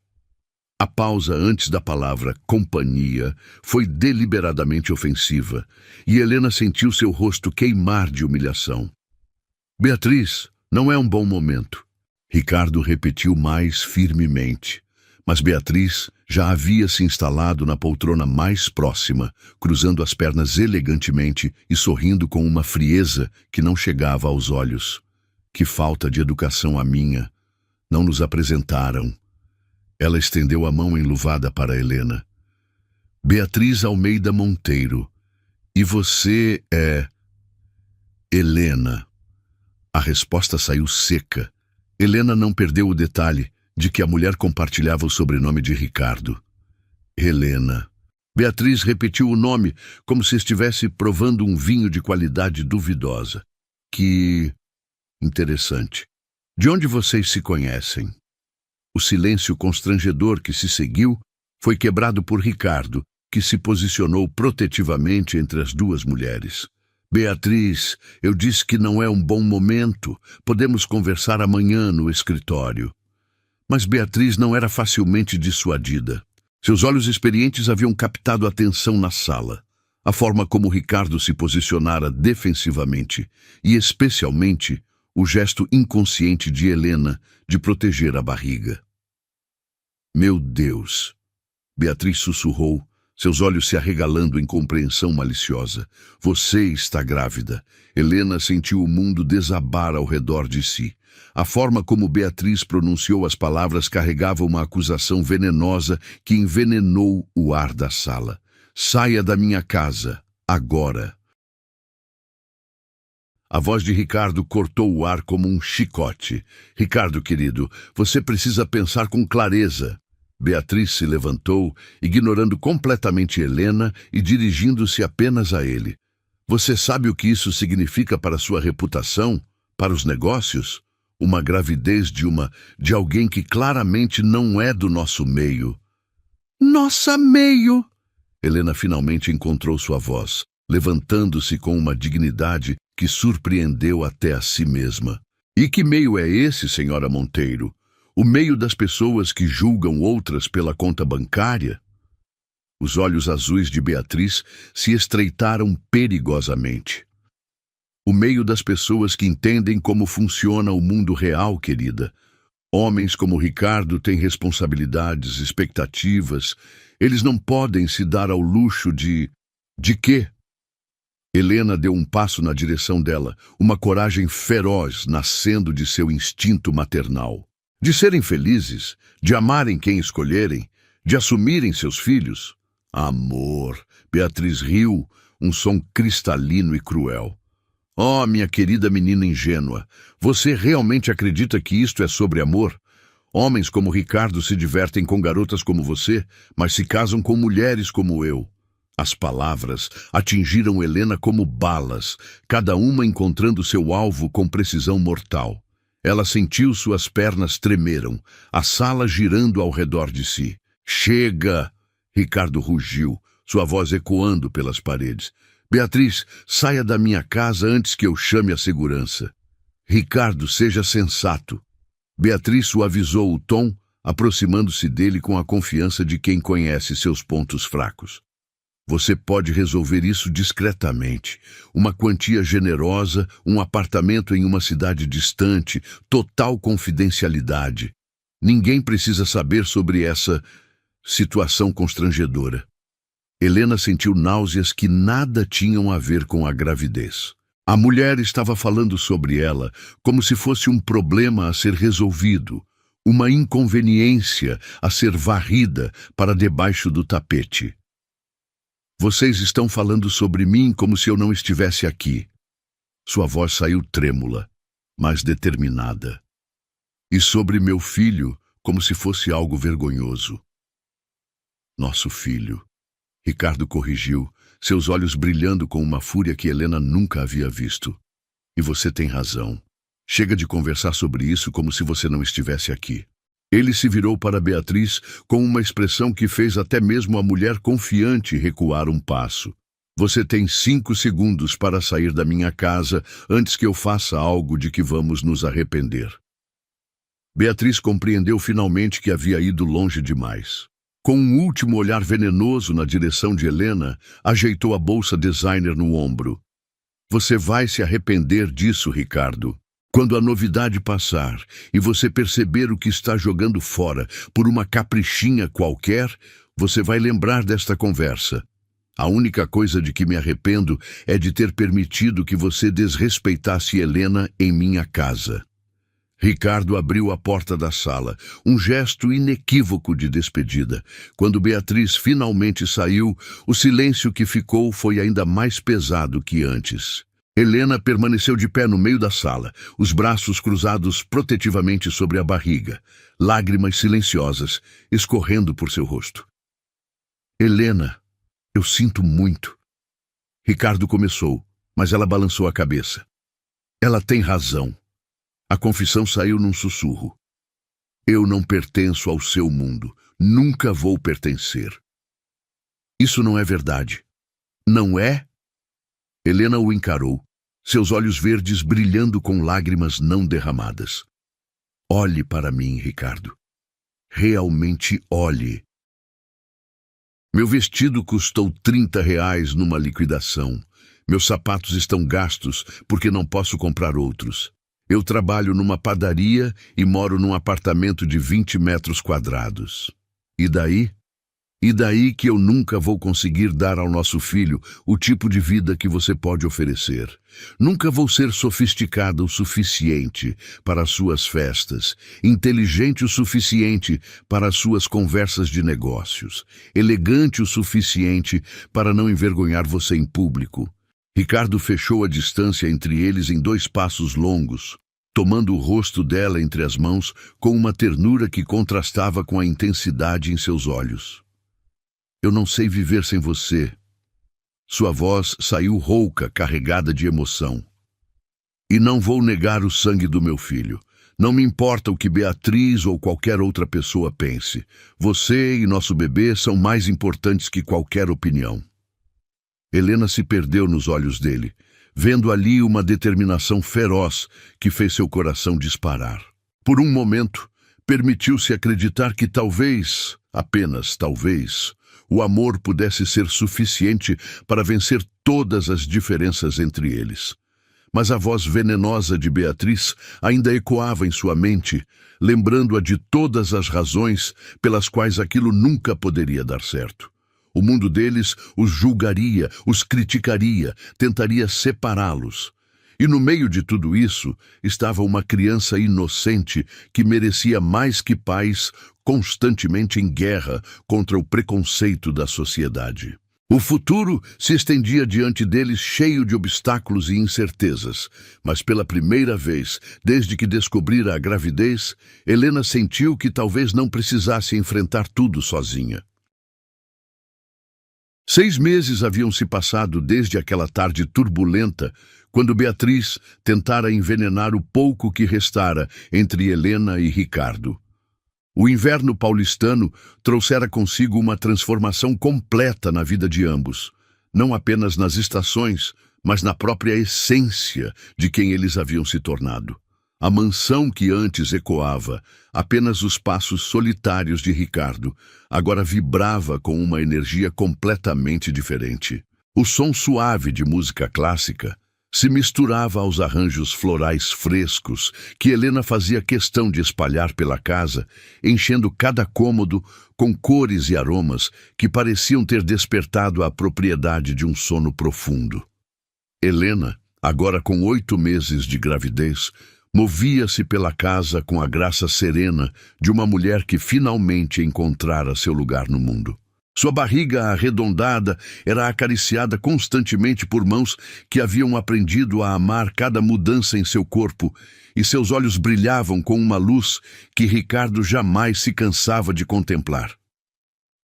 A pausa antes da palavra companhia foi deliberadamente ofensiva, e Helena sentiu seu rosto queimar de humilhação. Beatriz, não é um bom momento. Ricardo repetiu mais firmemente, mas Beatriz já havia se instalado na poltrona mais próxima, cruzando as pernas elegantemente e sorrindo com uma frieza que não chegava aos olhos. Que falta de educação a minha! Não nos apresentaram. Ela estendeu a mão enluvada para Helena. Beatriz Almeida Monteiro. E você é... Helena. A resposta saiu seca. Helena não perdeu o detalhe de que a mulher compartilhava o sobrenome de Ricardo. Helena. Beatriz repetiu o nome como se estivesse provando um vinho de qualidade duvidosa. Que... interessante. De onde vocês se conhecem? O silêncio constrangedor que se seguiu foi quebrado por Ricardo, que se posicionou protetivamente entre as duas mulheres. Beatriz, eu disse que não é um bom momento. Podemos conversar amanhã no escritório. Mas Beatriz não era facilmente dissuadida. Seus olhos experientes haviam captado a atenção na sala. A forma como Ricardo se posicionara defensivamente e, especialmente, o gesto inconsciente de Helena de proteger a barriga. Meu Deus! Beatriz sussurrou, seus olhos se arregalando em compreensão maliciosa. Você está grávida. Helena sentiu o mundo desabar ao redor de si. A forma como Beatriz pronunciou as palavras carregava uma acusação venenosa que envenenou o ar da sala. Saia da minha casa, agora. A voz de Ricardo cortou o ar como um chicote. Ricardo, querido, você precisa pensar com clareza. Beatriz se levantou, ignorando completamente Helena e dirigindo-se apenas a ele. Você sabe o que isso significa para sua reputação, para os negócios? Uma gravidez de alguém que claramente não é do nosso meio. Nossa meio! Helena finalmente encontrou sua voz, levantando-se com uma dignidade que surpreendeu até a si mesma. E que meio é esse, senhora Monteiro? O meio das pessoas que julgam outras pela conta bancária? Os olhos azuis de Beatriz se estreitaram perigosamente. O meio das pessoas que entendem como funciona o mundo real, querida. Homens como Ricardo têm responsabilidades, expectativas. Eles não podem se dar ao luxo de... De quê? Helena deu um passo na direção dela, uma coragem feroz nascendo de seu instinto maternal. De serem felizes, de amarem quem escolherem, de assumirem seus filhos. Amor. Beatriz riu, um som cristalino e cruel. Oh, minha querida menina ingênua, você realmente acredita que isto é sobre amor? Homens como Ricardo se divertem com garotas como você, mas se casam com mulheres como eu. As palavras atingiram Helena como balas, cada uma encontrando seu alvo com precisão mortal. Ela sentiu suas pernas tremeram, a sala girando ao redor de si. Chega! Ricardo rugiu, sua voz ecoando pelas paredes. Beatriz, saia da minha casa antes que eu chame a segurança. Ricardo, seja sensato. Beatriz suavizou o tom, aproximando-se dele com a confiança de quem conhece seus pontos fracos. Você pode resolver isso discretamente. Uma quantia generosa, um apartamento em uma cidade distante, total confidencialidade. Ninguém precisa saber sobre essa situação constrangedora. Helena sentiu náuseas que nada tinham a ver com a gravidez. A mulher estava falando sobre ela como se fosse um problema a ser resolvido, uma inconveniência a ser varrida para debaixo do tapete. Vocês estão falando sobre mim como se eu não estivesse aqui. Sua voz saiu trêmula, mas determinada. E sobre meu filho, como se fosse algo vergonhoso. Nosso filho. Ricardo corrigiu, seus olhos brilhando com uma fúria que Helena nunca havia visto. E você tem razão. Chega de conversar sobre isso como se você não estivesse aqui. Ele se virou para Beatriz com uma expressão que fez até mesmo a mulher confiante recuar um passo. Você tem 5 segundos para sair da minha casa antes que eu faça algo de que vamos nos arrepender. Beatriz compreendeu finalmente que havia ido longe demais. Com um último olhar venenoso na direção de Helena, ajeitou a bolsa designer no ombro. Você vai se arrepender disso, Ricardo. Quando a novidade passar e você perceber o que está jogando fora por uma caprichinha qualquer, você vai lembrar desta conversa. A única coisa de que me arrependo é de ter permitido que você desrespeitasse Helena em minha casa. Ricardo abriu a porta da sala, um gesto inequívoco de despedida. Quando Beatriz finalmente saiu, o silêncio que ficou foi ainda mais pesado que antes. Helena permaneceu de pé no meio da sala, os braços cruzados protetivamente sobre a barriga, lágrimas silenciosas escorrendo por seu rosto. Helena, eu sinto muito. Ricardo começou, mas ela balançou a cabeça. Ela tem razão. A confissão saiu num sussurro. Eu não pertenço ao seu mundo. Nunca vou pertencer. Isso não é verdade. Não é? Helena o encarou, seus olhos verdes brilhando com lágrimas não derramadas. Olhe para mim, Ricardo. Realmente olhe. Meu vestido custou R$ 30 numa liquidação. Meus sapatos estão gastos porque não posso comprar outros. Eu trabalho numa padaria e moro num apartamento de 20 metros quadrados. E daí? E daí que eu nunca vou conseguir dar ao nosso filho o tipo de vida que você pode oferecer. Nunca vou ser sofisticada o suficiente para as suas festas, inteligente o suficiente para as suas conversas de negócios, elegante o suficiente para não envergonhar você em público. Ricardo fechou a distância entre eles em 2 passos longos, tomando o rosto dela entre as mãos com uma ternura que contrastava com a intensidade em seus olhos. Eu não sei viver sem você. Sua voz saiu rouca, carregada de emoção. E não vou negar o sangue do meu filho. Não me importa o que Beatriz ou qualquer outra pessoa pense. Você e nosso bebê são mais importantes que qualquer opinião. Helena se perdeu nos olhos dele, vendo ali uma determinação feroz que fez seu coração disparar. Por um momento, permitiu-se acreditar que talvez, apenas talvez, o amor pudesse ser suficiente para vencer todas as diferenças entre eles. Mas a voz venenosa de Beatriz ainda ecoava em sua mente, lembrando-a de todas as razões pelas quais aquilo nunca poderia dar certo. O mundo deles os julgaria, os criticaria, tentaria separá-los. E no meio de tudo isso estava uma criança inocente que merecia mais que pais constantemente em guerra contra o preconceito da sociedade. O futuro se estendia diante deles cheio de obstáculos e incertezas, mas pela primeira vez, desde que descobrira a gravidez, Helena sentiu que talvez não precisasse enfrentar tudo sozinha. 6 meses haviam se passado desde aquela tarde turbulenta, quando Beatriz tentara envenenar o pouco que restara entre Helena e Ricardo. O inverno paulistano trouxera consigo uma transformação completa na vida de ambos, não apenas nas estações, mas na própria essência de quem eles haviam se tornado. A mansão que antes ecoava apenas os passos solitários de Ricardo, agora vibrava com uma energia completamente diferente. O som suave de música clássica se misturava aos arranjos florais frescos que Helena fazia questão de espalhar pela casa, enchendo cada cômodo com cores e aromas que pareciam ter despertado a propriedade de um sono profundo. Helena, agora com 8 meses de gravidez, movia-se pela casa com a graça serena de uma mulher que finalmente encontrara seu lugar no mundo. Sua barriga arredondada era acariciada constantemente por mãos que haviam aprendido a amar cada mudança em seu corpo, e seus olhos brilhavam com uma luz que Ricardo jamais se cansava de contemplar.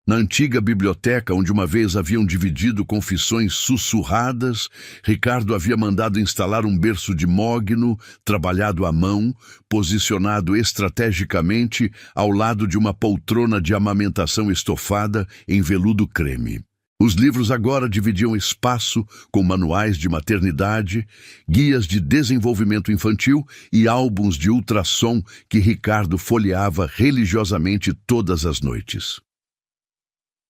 Na antiga biblioteca, onde uma vez haviam dividido confissões sussurradas, Ricardo havia mandado instalar um berço de mogno, trabalhado à mão, posicionado estrategicamente ao lado de uma poltrona de amamentação estofada em veludo creme. Os livros agora dividiam espaço com manuais de maternidade, guias de desenvolvimento infantil e álbuns de ultrassom que Ricardo folheava religiosamente todas as noites.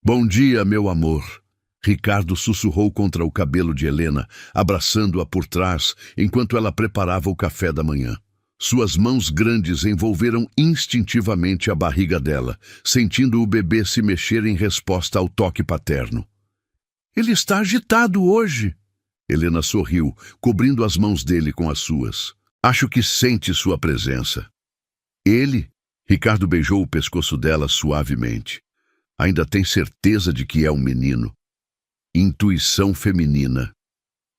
"Bom dia, meu amor", Ricardo sussurrou contra o cabelo de Helena, abraçando-a por trás enquanto ela preparava o café da manhã. Suas mãos grandes envolveram instintivamente a barriga dela, sentindo o bebê se mexer em resposta ao toque paterno. "Ele está agitado hoje." Helena sorriu, cobrindo as mãos dele com as suas. "Acho que sente sua presença." "Ele?" Ricardo beijou o pescoço dela suavemente. "Ainda tem certeza de que é um menino?" Intuição feminina.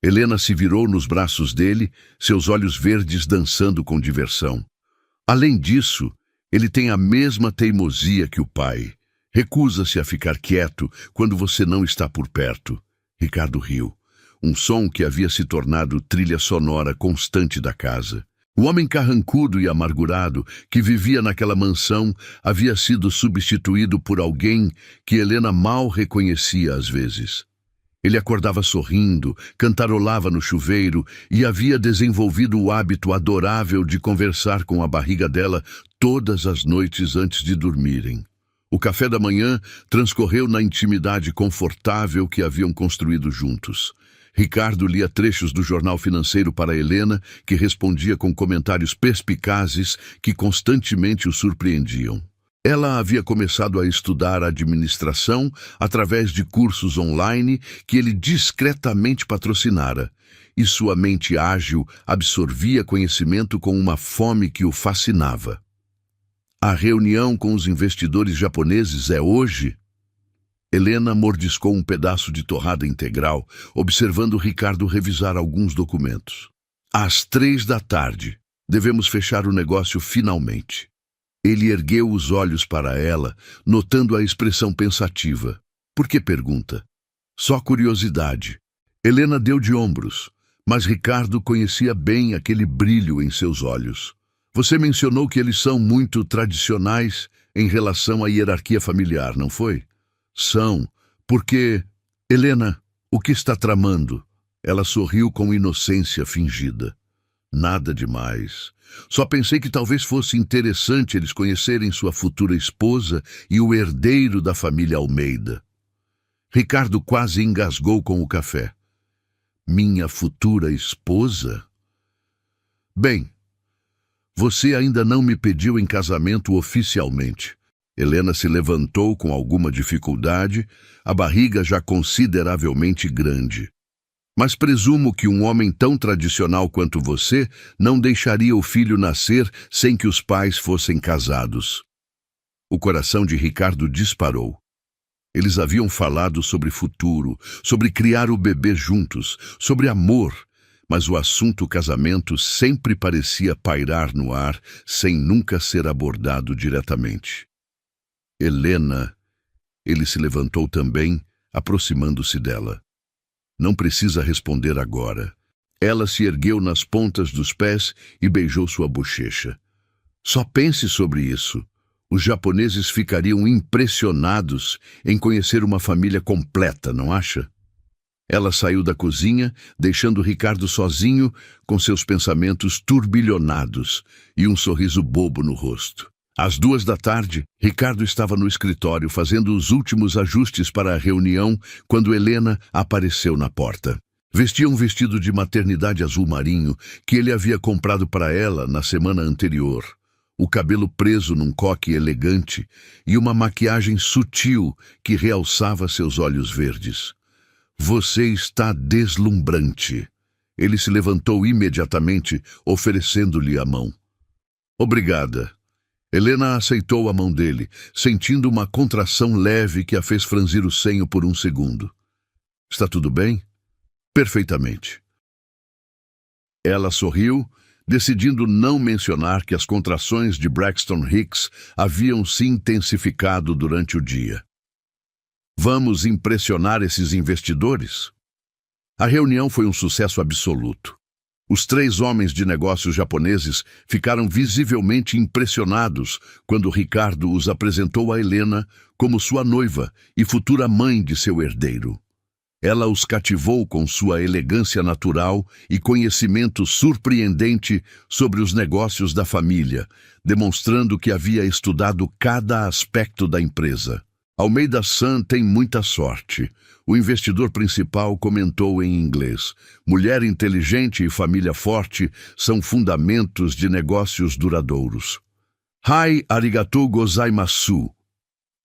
Helena se virou nos braços dele, seus olhos verdes dançando com diversão. "Além disso, ele tem a mesma teimosia que o pai. Recusa-se a ficar quieto quando você não está por perto." Ricardo riu, um som que havia se tornado trilha sonora constante da casa. O homem carrancudo e amargurado que vivia naquela mansão havia sido substituído por alguém que Helena mal reconhecia às vezes. Ele acordava sorrindo, cantarolava no chuveiro e havia desenvolvido o hábito adorável de conversar com a barriga dela todas as noites antes de dormirem. O café da manhã transcorreu na intimidade confortável que haviam construído juntos. Ricardo lia trechos do jornal financeiro para Helena, que respondia com comentários perspicazes que constantemente o surpreendiam. Ela havia começado a estudar administração através de cursos online que ele discretamente patrocinara, e sua mente ágil absorvia conhecimento com uma fome que o fascinava. "A reunião com os investidores japoneses é hoje?" Helena mordiscou um pedaço de torrada integral, observando Ricardo revisar alguns documentos. "Às 3 da tarde. Devemos fechar o negócio finalmente." Ele ergueu os olhos para ela, notando a expressão pensativa. "Por que pergunta?" "Só curiosidade." Helena deu de ombros, mas Ricardo conhecia bem aquele brilho em seus olhos. "Você mencionou que eles são muito tradicionais em relação à hierarquia familiar, não foi?" "São, porque... Helena, o que está tramando?" Ela sorriu com inocência fingida. "Nada demais. Só pensei que talvez fosse interessante eles conhecerem sua futura esposa e o herdeiro da família Almeida." Ricardo quase engasgou com o café. "Minha futura esposa?" "Bem, você ainda não me pediu em casamento oficialmente." Helena se levantou com alguma dificuldade, a barriga já consideravelmente grande. Mas presumo que um homem tão tradicional quanto você não deixaria o filho nascer sem que os pais fossem casados. O coração de Ricardo disparou. Eles haviam falado sobre futuro, sobre criar o bebê juntos, sobre amor, mas o assunto casamento sempre parecia pairar no ar sem nunca ser abordado diretamente. Helena, ele se levantou também, aproximando-se dela. Não precisa responder agora. Ela se ergueu nas pontas dos pés e beijou sua bochecha. Só pense sobre isso. Os japoneses ficariam impressionados em conhecer uma família completa, não acha? Ela saiu da cozinha, deixando Ricardo sozinho, com seus pensamentos turbilhonados e um sorriso bobo no rosto. Às 2 da tarde, Ricardo estava no escritório fazendo os últimos ajustes para a reunião quando Helena apareceu na porta. Vestia um vestido de maternidade azul marinho que ele havia comprado para ela na semana anterior. O cabelo preso num coque elegante e uma maquiagem sutil que realçava seus olhos verdes. Você está deslumbrante. Ele se levantou imediatamente, oferecendo-lhe a mão. Obrigada. Helena aceitou a mão dele, sentindo uma contração leve que a fez franzir o senho por um segundo. Está tudo bem? Perfeitamente. Ela sorriu, decidindo não mencionar que as contrações de Braxton Hicks haviam se intensificado durante o dia. Vamos impressionar esses investidores? A reunião foi um sucesso absoluto. Os 3 homens de negócios japoneses ficaram visivelmente impressionados quando Ricardo os apresentou a Helena como sua noiva e futura mãe de seu herdeiro. Ela os cativou com sua elegância natural e conhecimento surpreendente sobre os negócios da família, demonstrando que havia estudado cada aspecto da empresa. Almeida-san tem muita sorte. O investidor principal comentou em inglês. Mulher inteligente e família forte são fundamentos de negócios duradouros. Hai arigatou gozaimasu.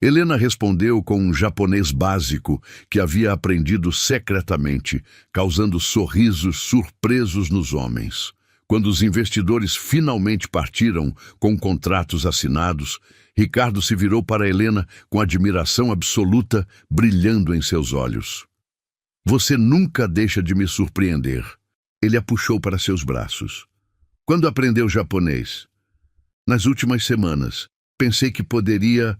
Helena respondeu com um japonês básico que havia aprendido secretamente, causando sorrisos surpresos nos homens. Quando os investidores finalmente partiram com contratos assinados, Ricardo se virou para Helena com admiração absoluta, brilhando em seus olhos. Você nunca deixa de me surpreender. Ele a puxou para seus braços. Quando aprendeu japonês? Nas últimas semanas. Pensei que poderia...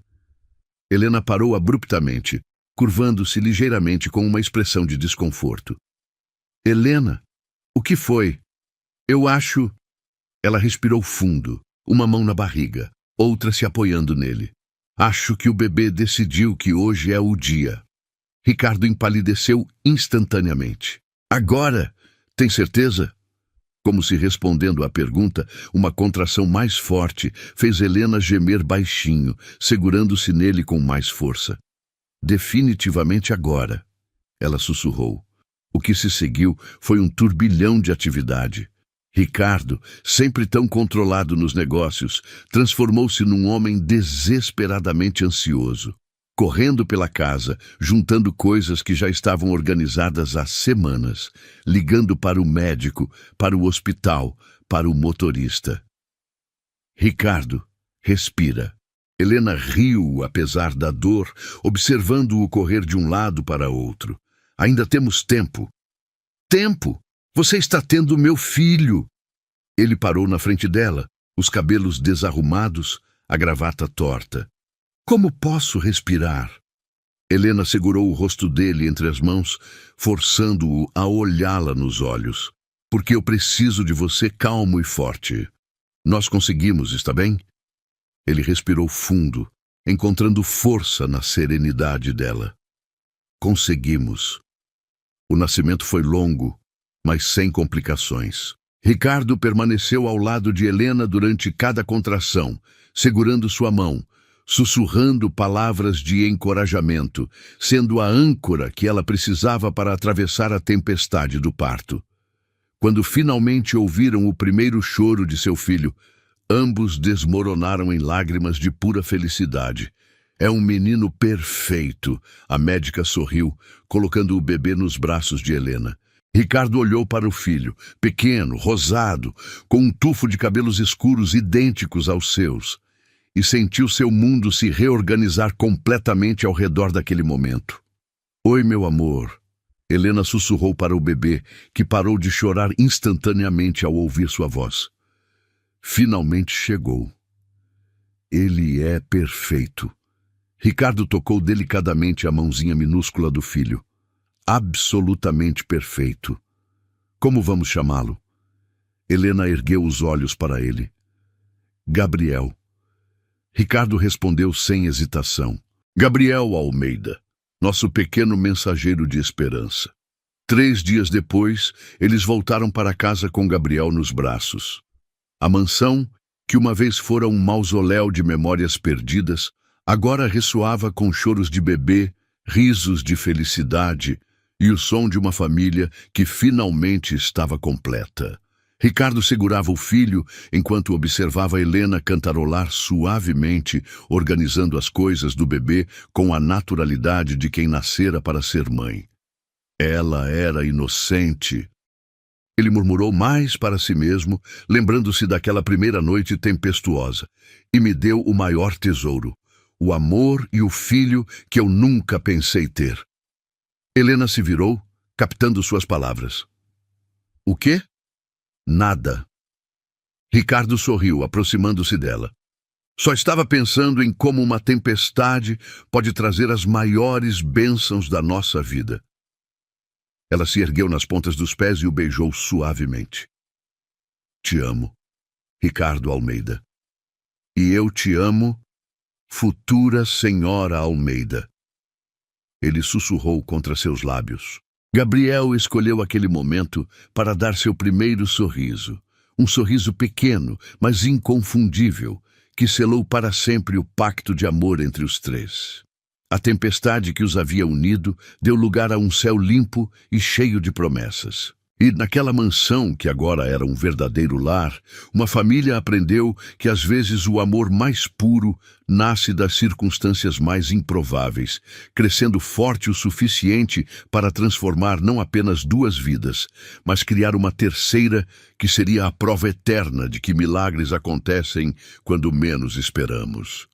Helena parou abruptamente, curvando-se ligeiramente com uma expressão de desconforto. Helena, o que foi? Eu acho... Ela respirou fundo, uma mão na barriga, outra se apoiando nele. Acho que o bebê decidiu que hoje é o dia. Ricardo empalideceu instantaneamente. Agora, tem certeza? Como se respondendo à pergunta, uma contração mais forte fez Helena gemer baixinho, segurando-se nele com mais força. Definitivamente agora, ela sussurrou. O que se seguiu foi um turbilhão de atividade. Ricardo, sempre tão controlado nos negócios, transformou-se num homem desesperadamente ansioso. Correndo pela casa, juntando coisas que já estavam organizadas há semanas, ligando para o médico, para o hospital, para o motorista. Ricardo, respira. Helena riu, apesar da dor, observando-o correr de um lado para outro. Ainda temos tempo. Tempo! Você está tendo meu filho! Ele parou na frente dela, os cabelos desarrumados, a gravata torta. Como posso respirar? Helena segurou o rosto dele entre as mãos, forçando-o a olhá-la nos olhos. Porque eu preciso de você calmo e forte. Nós conseguimos, está bem? Ele respirou fundo, encontrando força na serenidade dela. Conseguimos. O nascimento foi longo, mas sem complicações. Ricardo permaneceu ao lado de Helena durante cada contração, segurando sua mão, sussurrando palavras de encorajamento, sendo a âncora que ela precisava para atravessar a tempestade do parto. Quando finalmente ouviram o primeiro choro de seu filho, ambos desmoronaram em lágrimas de pura felicidade. É um menino perfeito, a médica sorriu, colocando o bebê nos braços de Helena. Ricardo olhou para o filho, pequeno, rosado, com um tufo de cabelos escuros idênticos aos seus, e sentiu seu mundo se reorganizar completamente ao redor daquele momento. Oi, meu amor. Helena sussurrou para o bebê, que parou de chorar instantaneamente ao ouvir sua voz. Finalmente chegou. Ele é perfeito. Ricardo tocou delicadamente a mãozinha minúscula do filho. Absolutamente perfeito. Como vamos chamá-lo? Helena ergueu os olhos para ele. Gabriel. Ricardo respondeu sem hesitação. Gabriel Almeida, nosso pequeno mensageiro de esperança. 3 dias depois, eles voltaram para casa com Gabriel nos braços. A mansão, que uma vez fora um mausoléu de memórias perdidas, agora ressoava com choros de bebê, risos de felicidade e o som de uma família que finalmente estava completa. Ricardo segurava o filho enquanto observava Helena cantarolar suavemente, organizando as coisas do bebê com a naturalidade de quem nascera para ser mãe. Ela era inocente. Ele murmurou mais para si mesmo, lembrando-se daquela primeira noite tempestuosa, e me deu o maior tesouro, o amor e o filho que eu nunca pensei ter. Helena se virou, captando suas palavras. O quê? Nada. Ricardo sorriu, aproximando-se dela. Só estava pensando em como uma tempestade pode trazer as maiores bênçãos da nossa vida. Ela se ergueu nas pontas dos pés e o beijou suavemente. Te amo, Ricardo Almeida. E eu te amo, futura senhora Almeida. Ele sussurrou contra seus lábios. Gabriel escolheu aquele momento para dar seu primeiro sorriso. Um sorriso pequeno, mas inconfundível, que selou para sempre o pacto de amor entre os três. A tempestade que os havia unido deu lugar a um céu limpo e cheio de promessas. E naquela mansão, que agora era um verdadeiro lar, uma família aprendeu que às vezes o amor mais puro nasce das circunstâncias mais improváveis, crescendo forte o suficiente para transformar não apenas 2 vidas, mas criar uma terceira que seria a prova eterna de que milagres acontecem quando menos esperamos.